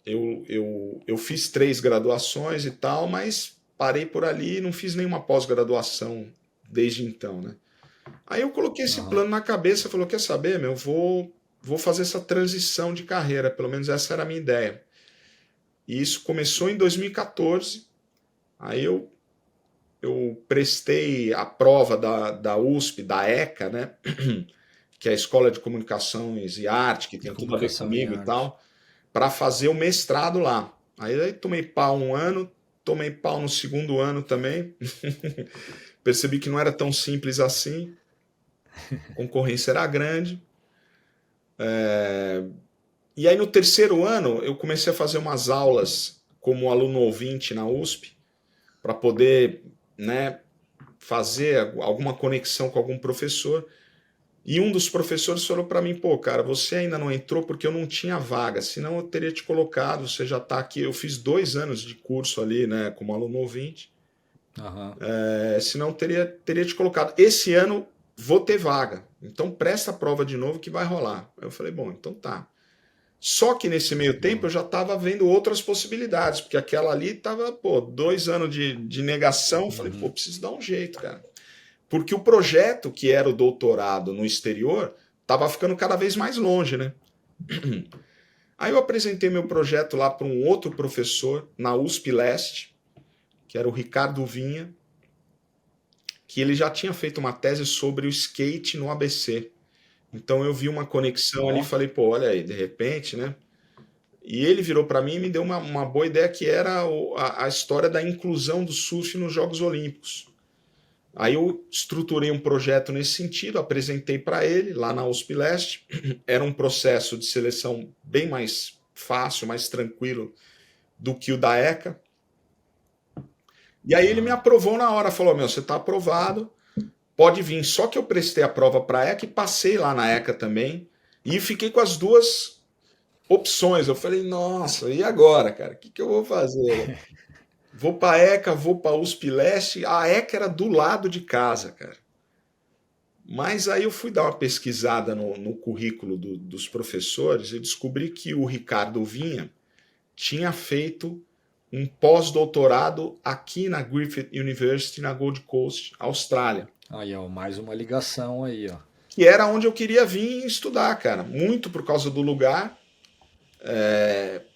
[SPEAKER 2] Eu fiz 3 graduações e tal, mas parei por ali e não fiz nenhuma pós-graduação desde então, né? Aí eu coloquei esse
[SPEAKER 1] Aham.
[SPEAKER 2] plano na cabeça, falou, quer saber, meu, vou fazer essa transição de carreira, pelo menos essa era a minha ideia. E isso começou em 2014, aí eu prestei a prova da USP, da ECA, né? Que é a Escola de Comunicações e Arte, que
[SPEAKER 1] De
[SPEAKER 2] tem tudo a ver
[SPEAKER 1] comunicação e
[SPEAKER 2] comigo e
[SPEAKER 1] arte.
[SPEAKER 2] tal, para fazer o mestrado lá. Aí tomei pau um ano, tomei pau no segundo ano também. Percebi que não era tão simples assim. A concorrência era grande. E aí no terceiro ano eu comecei a fazer umas aulas como aluno ouvinte na USP para poder, né, fazer alguma conexão com algum professor. E um dos professores falou para mim, pô, cara, você ainda não entrou porque eu não tinha vaga, senão eu teria te colocado, você já está aqui. Eu fiz 2 anos de curso ali, né, como aluno ouvinte,
[SPEAKER 1] Aham.
[SPEAKER 2] senão eu teria te colocado. Esse ano vou ter vaga, então presta a prova de novo que vai rolar. Eu falei, bom, então tá. Só que nesse meio tempo eu já estava vendo outras possibilidades, porque aquela ali estava, pô, 2 anos de negação. Eu falei, pô, preciso dar um jeito, cara. Porque o projeto, que era o doutorado no exterior, estava ficando cada vez mais longe, né? Aí eu apresentei meu projeto lá para um outro professor na USP Leste, que era o Ricardo Vinha, que ele já tinha feito uma tese sobre o skate no ABC. Então eu vi uma conexão ali e
[SPEAKER 1] Ó,
[SPEAKER 2] falei, pô, olha aí, de repente, né? E ele virou para mim e me deu uma boa ideia, que era a história da inclusão do surf nos Jogos Olímpicos. Aí eu estruturei um projeto nesse sentido, apresentei para ele lá na USP Leste. Era um processo de seleção bem mais fácil, mais tranquilo do que o da ECA. E aí ele me
[SPEAKER 1] aham.
[SPEAKER 2] aprovou na hora, falou, meu, você está aprovado, pode vir. Só que eu prestei a prova para a ECA e passei lá na ECA também. E fiquei com as duas opções. Eu falei, nossa, e agora, cara? O que eu vou fazer? Vou para a ECA, vou para a USP Leste. A ECA era do lado de casa, cara. Mas aí eu fui dar uma pesquisada no currículo dos professores e descobri que o Ricardo Vinha tinha feito um pós-doutorado aqui na Griffith University, na Gold Coast, Austrália.
[SPEAKER 1] Aí, ó, mais uma ligação aí, ó.
[SPEAKER 2] Que era onde eu queria vir estudar, cara. Muito por causa do lugar.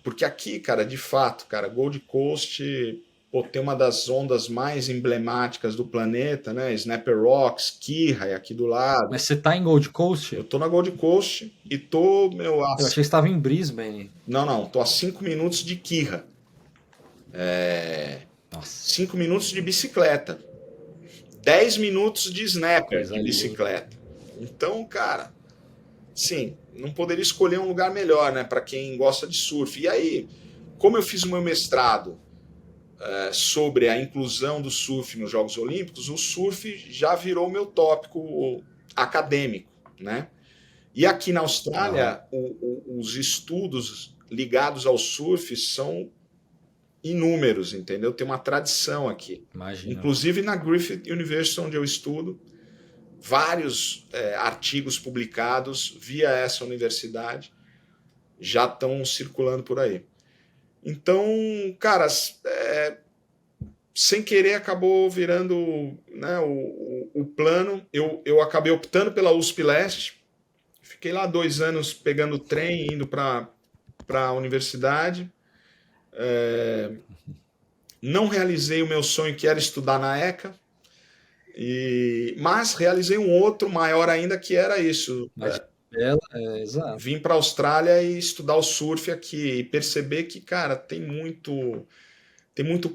[SPEAKER 2] Porque aqui, cara, de fato, cara, Gold Coast, pô, tem uma das ondas mais emblemáticas do planeta, né? Snapper Rocks, Kihei aqui do lado.
[SPEAKER 1] Mas você tá em Gold
[SPEAKER 2] Eu
[SPEAKER 1] Coast?
[SPEAKER 2] tô na Gold Coast e tô, meu,
[SPEAKER 1] Eu achei que você estava em Brisbane.
[SPEAKER 2] não, tô a 5 minutos de Kihei.
[SPEAKER 1] Nossa,
[SPEAKER 2] 5 minutos de bicicleta. 10 minutos de snapper
[SPEAKER 1] coisa
[SPEAKER 2] de
[SPEAKER 1] linda.
[SPEAKER 2] bicicleta. Então, cara, sim, não poderia escolher um lugar melhor, né, para quem gosta de surf. E aí, como eu fiz o meu mestrado sobre a inclusão do surf nos Jogos Olímpicos, o surf já virou meu tópico acadêmico, né? E aqui na
[SPEAKER 1] Aham,
[SPEAKER 2] Austrália, os estudos ligados ao surf são inúmeros, entendeu? Tem uma tradição aqui.
[SPEAKER 1] imagina.
[SPEAKER 2] Inclusive na Griffith University, onde eu estudo, vários artigos publicados via essa universidade já estão circulando por aí. Então, cara, sem querer acabou virando, né, o plano. Eu acabei optando pela USP Leste, fiquei lá 2 anos pegando trem, indo para a universidade. Não realizei o meu sonho, que era estudar na ECA, mas realizei um outro maior ainda, que era isso:
[SPEAKER 1] Mas ela, exato.
[SPEAKER 2] vim para a Austrália e estudar o surf aqui e perceber que, cara, tem muito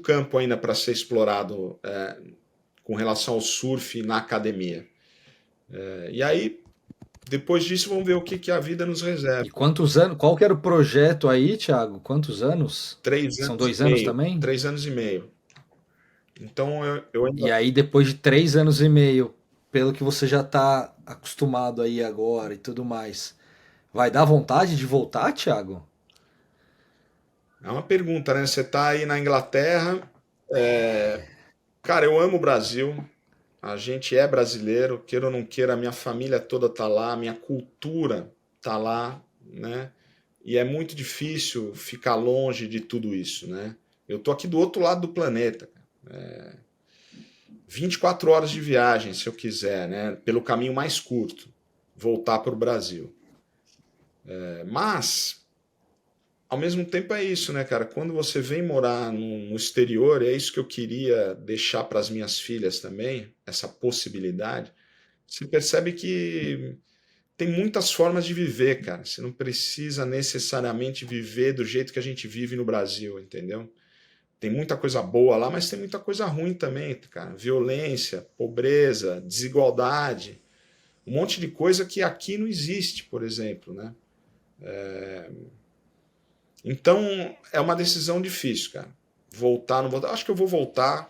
[SPEAKER 2] campo ainda para ser explorado com relação ao surf na academia. E aí, depois disso, vamos ver o que a vida nos reserva.
[SPEAKER 1] E quantos anos? Qual que era o projeto aí, Thiago? Quantos anos?
[SPEAKER 2] Três
[SPEAKER 1] São
[SPEAKER 2] anos e
[SPEAKER 1] 2 anos
[SPEAKER 2] meio.
[SPEAKER 1] também?
[SPEAKER 2] 3 anos e meio. Então, eu ainda.
[SPEAKER 1] E aí, depois de 3 anos e meio, pelo que você já está acostumado aí agora e tudo mais, vai dar vontade de voltar, Thiago?
[SPEAKER 2] É uma pergunta, né? Você está aí na Inglaterra. Cara, eu amo o Brasil. A gente é brasileiro, queira ou não queira, a minha família toda tá lá, a minha cultura tá lá, né? E é muito difícil ficar longe de tudo isso, né? Eu tô aqui do outro lado do planeta. 24 horas de viagem, se eu quiser, né? Pelo caminho mais curto, voltar para o Brasil. Mas, ao mesmo tempo é isso, né, cara? Quando você vem morar no exterior, é isso que eu queria deixar para as minhas filhas também, essa possibilidade. Você percebe que tem muitas formas de viver, cara. Você não precisa necessariamente viver do jeito que a gente vive no Brasil, entendeu? Tem muita coisa boa lá, mas tem muita coisa ruim também, cara. Violência, pobreza, desigualdade, um monte de coisa que aqui não existe, por exemplo, né? Então, é uma decisão difícil, cara. Voltar, não voltar. Acho que eu vou voltar,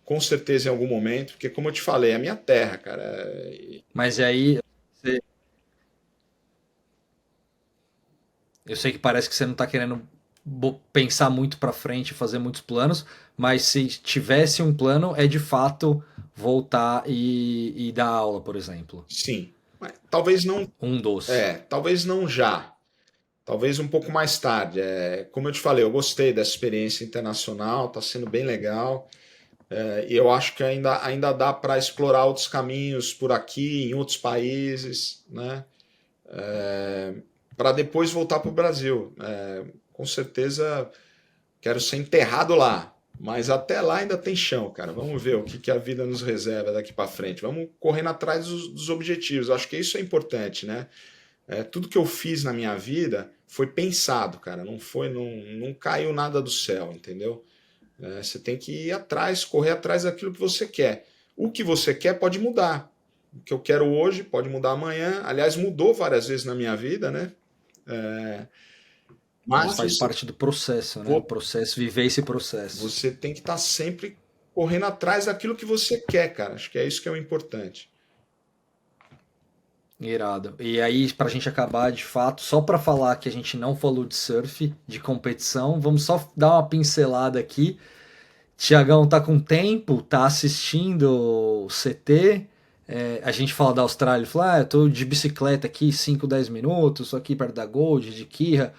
[SPEAKER 2] com certeza, em algum momento, porque, como eu te falei, é a minha terra, cara.
[SPEAKER 1] Mas e aí, eu sei que parece que você não está querendo pensar muito para frente, fazer muitos planos, mas se tivesse um plano, é de fato voltar e dar aula, por exemplo.
[SPEAKER 2] Sim. Mas talvez não.
[SPEAKER 1] Um dos.
[SPEAKER 2] Talvez não já. Talvez um pouco mais tarde. Como eu te falei, eu gostei dessa experiência internacional, está sendo bem legal. E eu acho que ainda dá para explorar outros caminhos por aqui, em outros países, né? Para depois voltar para o Brasil. Com certeza quero ser enterrado lá. Mas até lá ainda tem chão, cara. Vamos ver o que a vida nos reserva daqui para frente. Vamos correndo atrás dos objetivos. Acho que isso é importante, né? Tudo que eu fiz na minha vida foi pensado, cara. Não caiu nada do céu, entendeu? Você tem que ir atrás, correr atrás daquilo que você quer. O que você quer pode mudar. O que eu quero hoje pode mudar amanhã. Aliás, mudou várias vezes na minha vida, né?
[SPEAKER 1] Mas
[SPEAKER 2] Mas
[SPEAKER 1] faz parte do processo, né? O processo, viver esse processo.
[SPEAKER 2] você tem que estar sempre correndo atrás daquilo que você quer, cara. Acho que é isso que é o importante.
[SPEAKER 1] Irado. E aí, pra gente acabar de fato, só pra falar que a gente não falou de surf, de competição, vamos só dar uma pincelada aqui. Tiagão tá com tempo, tá assistindo o CT. A gente fala da Austrália, ele fala, eu tô de bicicleta aqui 5, 10 minutos, só aqui perto da Gold, de Kirra.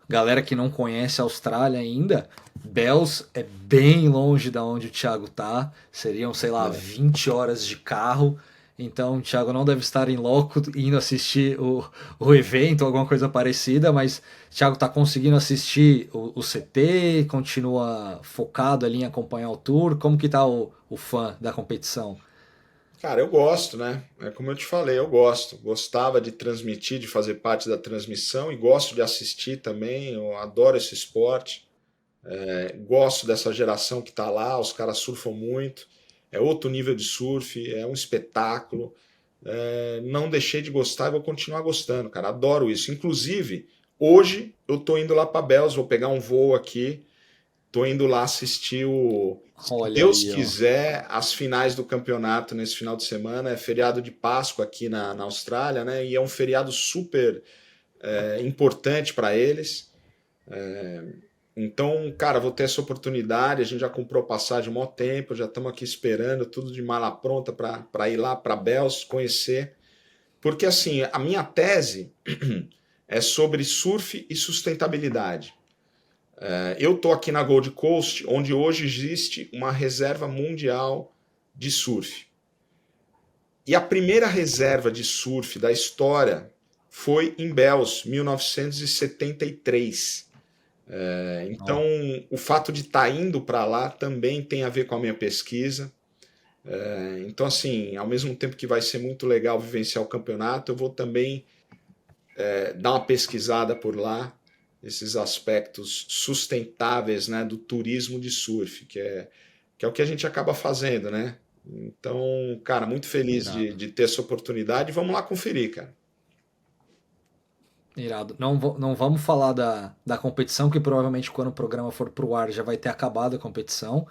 [SPEAKER 1] Galera que não conhece a Austrália ainda, Bells é bem longe da onde o Thiago tá, seriam, sei lá, 20 horas de carro. Então o Thiago não deve estar em loco indo assistir o evento, alguma coisa parecida, mas o Thiago está conseguindo assistir o CT, continua focado ali em acompanhar o tour. Como que tá o fã da competição?
[SPEAKER 2] Cara, eu gosto, né? É como eu te falei, eu gosto. Gostava de transmitir, de fazer parte da transmissão e gosto de assistir também. Eu adoro esse esporte. Gosto dessa geração que está lá, os caras surfam muito. É outro nível de surf, é um espetáculo. Não deixei de gostar e vou continuar gostando, cara. Adoro isso. Inclusive, hoje eu tô indo lá para Bells, vou pegar um voo aqui. Tô indo lá assistir se
[SPEAKER 1] Olha
[SPEAKER 2] Deus
[SPEAKER 1] aí, ó.
[SPEAKER 2] quiser, as finais do campeonato nesse final de semana. É feriado de Páscoa aqui na Austrália, né? E é um feriado super importante para eles. Então, cara, vou ter essa oportunidade. A gente já comprou passagem há maior tempo, já estamos aqui esperando, tudo de mala pronta para ir lá para Bells conhecer. Porque, assim, a minha tese é sobre surf e sustentabilidade. Eu estou aqui na Gold Coast, onde hoje existe uma reserva mundial de surf. E a primeira reserva de surf da história foi em Bells, 1973. Então, o fato de estar indo para lá também tem a ver com a minha pesquisa. Então, assim, ao mesmo tempo que vai ser muito legal vivenciar o campeonato, eu vou também dar uma pesquisada por lá, esses aspectos sustentáveis, né, do turismo de surf, que é o que a gente acaba fazendo, né? Então, cara, muito feliz
[SPEAKER 1] Irado.
[SPEAKER 2] de ter essa oportunidade. Vamos lá conferir, cara.
[SPEAKER 1] Irado. Não vamos falar da competição, que provavelmente quando o programa for pro ar já vai ter acabado a competição.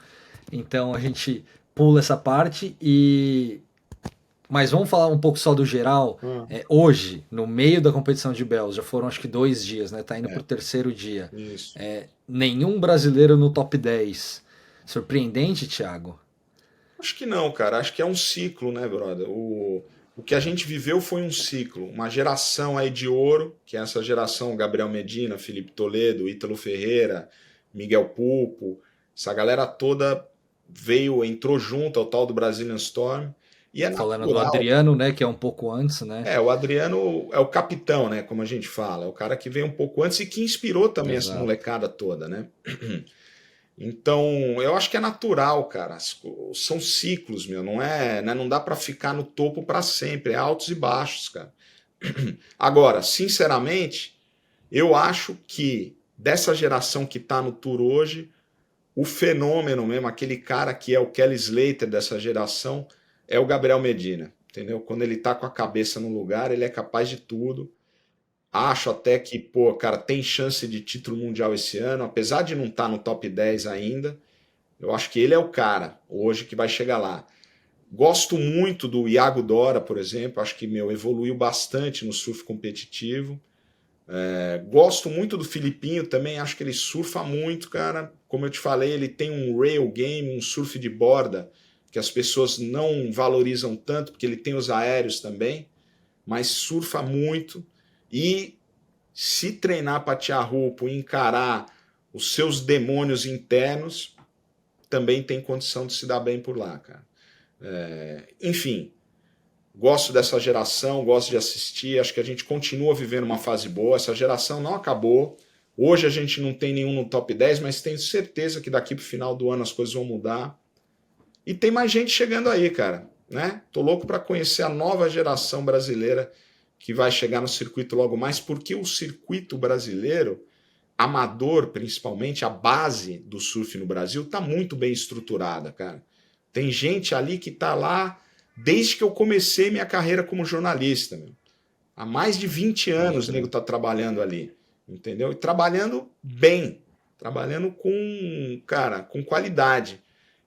[SPEAKER 1] Então a gente pula essa parte mas vamos falar um pouco só do geral. Hoje, no meio da competição de Bells, já foram acho que 2 dias, né? Tá indo pro terceiro dia.
[SPEAKER 2] Isso.
[SPEAKER 1] Nenhum brasileiro no top 10. Surpreendente, Thiago?
[SPEAKER 2] Acho que não, cara. Acho que é um ciclo, né, brother? O que a gente viveu foi um ciclo. Uma geração aí de ouro, que é essa geração Gabriel Medina, Felipe Toledo, Ítalo Ferreira, Miguel Pulpo. Essa galera toda entrou junto ao tal do Brazilian Storm. E é
[SPEAKER 1] Falando do
[SPEAKER 2] natural.
[SPEAKER 1] Adriano, né? Que é um pouco antes, né?
[SPEAKER 2] O Adriano é o capitão, né? Como a gente fala. É o cara que veio um pouco antes e que inspirou também essa
[SPEAKER 1] Exato.
[SPEAKER 2] molecada toda, né? Então, eu acho que é natural, cara. São ciclos, meu. Não é, né? Não dá para ficar no topo para sempre. É altos e baixos, cara. Agora, sinceramente, eu acho que dessa geração que tá no tour hoje, o fenômeno mesmo, aquele cara que é o Kelly Slater dessa geração, é o Gabriel Medina, entendeu? Quando ele tá com a cabeça no lugar, ele é capaz de tudo. Acho até que, pô, cara, tem chance de título mundial esse ano, apesar de não estar no top 10 ainda. Eu acho que ele é o cara hoje que vai chegar lá. Gosto muito do Iago Dora, por exemplo. Acho que meu evoluiu bastante no surf competitivo. Gosto muito do Filipinho também. Acho que ele surfa muito, cara. Como eu te falei, ele tem um rail game, um surf de borda que as pessoas não valorizam tanto, porque ele tem os aéreos também, mas surfa muito. E se treinar para tiarrupo e encarar os seus demônios internos, também tem condição de se dar bem por lá, cara. Enfim, gosto dessa geração, gosto de assistir, acho que a gente continua vivendo uma fase boa, essa geração não acabou. Hoje a gente não tem nenhum no top 10, mas tenho certeza que daqui pro final do ano as coisas vão mudar. E tem mais gente chegando aí, cara, né? Tô louco para conhecer a nova geração brasileira que vai chegar no circuito logo mais, porque o circuito brasileiro, amador principalmente, a base do surf no Brasil tá muito bem estruturada, cara. Tem gente ali que tá lá desde que eu comecei minha carreira como jornalista, meu. Há mais de 20 anos o nego tá trabalhando ali, entendeu? E trabalhando bem, trabalhando com, cara, com qualidade.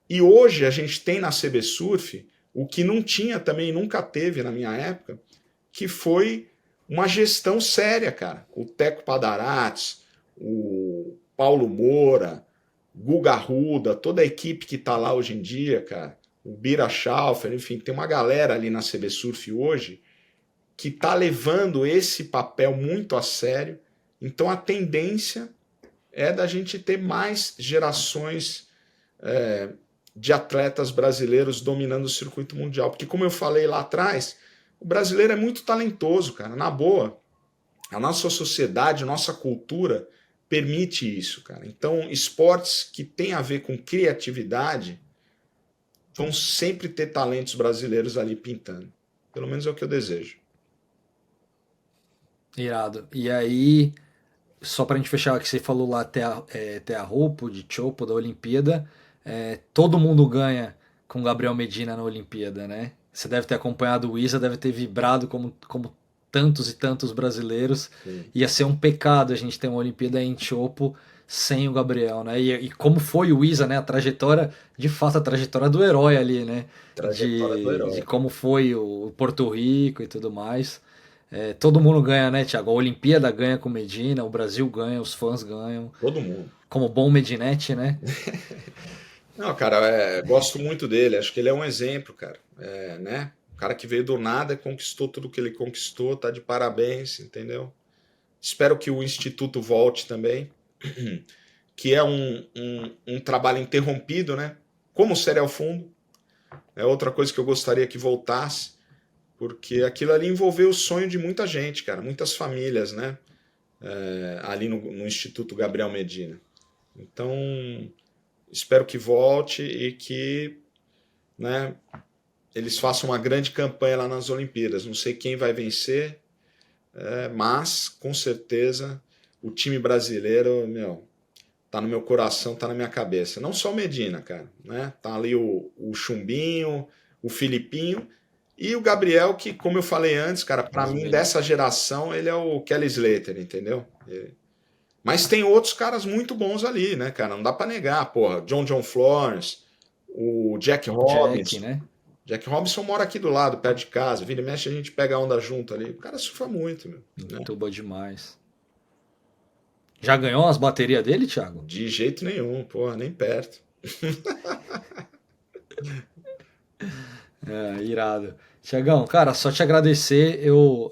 [SPEAKER 2] E hoje a gente tem na CB Surf o que não tinha também, nunca teve na minha época, que foi uma gestão séria, cara. O Teco Padarates, o Paulo Moura, Guga Arruda, toda a equipe que tá lá hoje em dia, cara, o Bira Schaufer, enfim, tem uma galera ali na CB Surf hoje que tá levando esse papel muito a sério. Então a tendência é da gente ter mais gerações de atletas brasileiros dominando o circuito mundial. Porque, como eu falei lá atrás, o brasileiro é muito talentoso, cara. Na boa, a nossa sociedade, a nossa cultura permite isso, cara. Então, esportes que têm a ver com criatividade vão sempre ter talentos brasileiros ali pintando. Pelo menos é o que eu desejo.
[SPEAKER 1] Irado. E aí, só pra gente fechar, que você falou lá até a roupa de Chopo da Olimpíada, todo mundo ganha com o Gabriel Medina na Olimpíada, né? Você deve ter acompanhado o Isa, deve ter vibrado como tantos e tantos brasileiros.
[SPEAKER 2] Sim.
[SPEAKER 1] Ia ser um pecado a gente ter uma Olimpíada em Chopo sem o Gabriel, né? E como foi o Isa, né? A trajetória, de fato, a trajetória do herói ali, né?
[SPEAKER 2] Trajetória do
[SPEAKER 1] De
[SPEAKER 2] herói.
[SPEAKER 1] como foi o Porto Rico e tudo mais. Todo mundo ganha, né, Thiago? A Olimpíada ganha com Medina, o Brasil ganha, os fãs ganham.
[SPEAKER 2] Todo mundo.
[SPEAKER 1] Como bom Medinete, né?
[SPEAKER 2] Não, cara, gosto muito dele. Acho que ele é um exemplo, cara. Né? O cara que veio do nada, conquistou tudo que ele conquistou, tá de parabéns, entendeu? Espero que o Instituto volte também, que é um trabalho interrompido, né? Como o Serial Fundo. É outra coisa que eu gostaria que voltasse, porque aquilo ali envolveu o sonho de muita gente, cara, muitas famílias, né? Ali no Instituto Gabriel Medina. Então, espero que volte e que, né, eles façam uma grande campanha lá nas Olimpíadas. Não sei quem vai vencer, mas com certeza o time brasileiro, meu, tá no meu coração, tá na minha cabeça. Não só o Medina, cara, né? Tá ali o Chumbinho, o Filipinho e o Gabriel, que, como eu falei antes, cara, para mim, dessa geração, ele é o Kelly Slater, entendeu? Mas tem outros caras muito bons ali, né, cara? Não dá para negar, porra. John Florence, o Jack
[SPEAKER 1] Jack,
[SPEAKER 2] Robinson.
[SPEAKER 1] né?
[SPEAKER 2] Jack Robinson mora aqui do lado, perto de casa. Vira e mexe, a gente pega a onda junto ali. O cara surfa muito, meu. Né?
[SPEAKER 1] Muito bom demais. Já ganhou as baterias dele, Thiago?
[SPEAKER 2] De jeito nenhum, porra, nem perto.
[SPEAKER 1] Irado. Tiagão, cara, só te agradecer.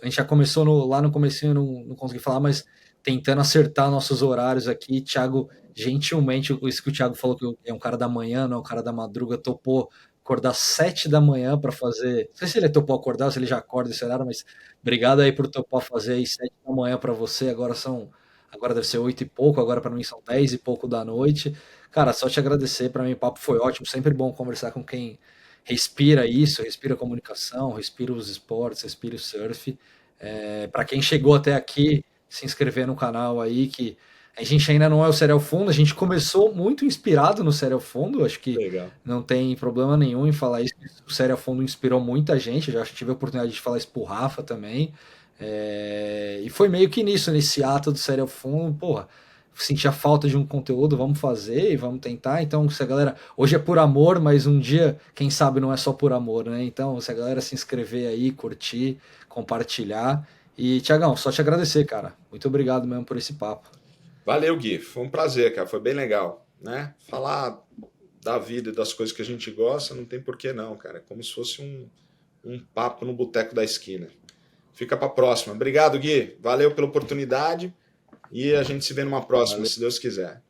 [SPEAKER 1] A gente já começou lá no comecinho, não consegui falar, mas tentando acertar nossos horários aqui. Thiago, gentilmente, isso que o Thiago falou, que é um cara da manhã, não é um cara da madruga, topou acordar 7 da manhã para fazer. Não sei se ele topou acordar ou se ele já acorda esse horário, mas obrigado aí por topar fazer aí 7 da manhã para você. Agora deve ser 8 e pouco, agora para mim são 10 e pouco da noite. Cara, só te agradecer, para mim o papo foi ótimo, sempre bom conversar com quem respira isso, respira a comunicação, respira os esportes, respira o surf. Para quem chegou até aqui, se inscrever no canal aí, que A gente ainda não é o Serial Fundo, a gente começou muito inspirado no Serial Fundo, acho que
[SPEAKER 2] Legal.
[SPEAKER 1] não tem problema nenhum em falar isso. O Serial Fundo inspirou muita gente, eu já tive a oportunidade de falar isso pro Rafa também. E foi meio que nisso, nesse ato do Serial Fundo, porra, sentia falta de um conteúdo, vamos fazer e vamos tentar. Então, se a galera. Hoje é por amor, mas um dia, quem sabe, não é só por amor, né? Então, se a galera se inscrever aí, curtir, compartilhar. E, Tiagão, só te agradecer, cara. Muito obrigado mesmo por esse papo.
[SPEAKER 2] Valeu, Gui. Foi um prazer, cara. Foi bem legal, né? Falar da vida e das coisas que a gente gosta não tem por que não, cara. É como se fosse um papo no boteco da esquina. Fica para próxima. Obrigado, Gui. Valeu pela oportunidade e a gente se vê numa próxima,
[SPEAKER 1] Valeu.
[SPEAKER 2] se Deus quiser.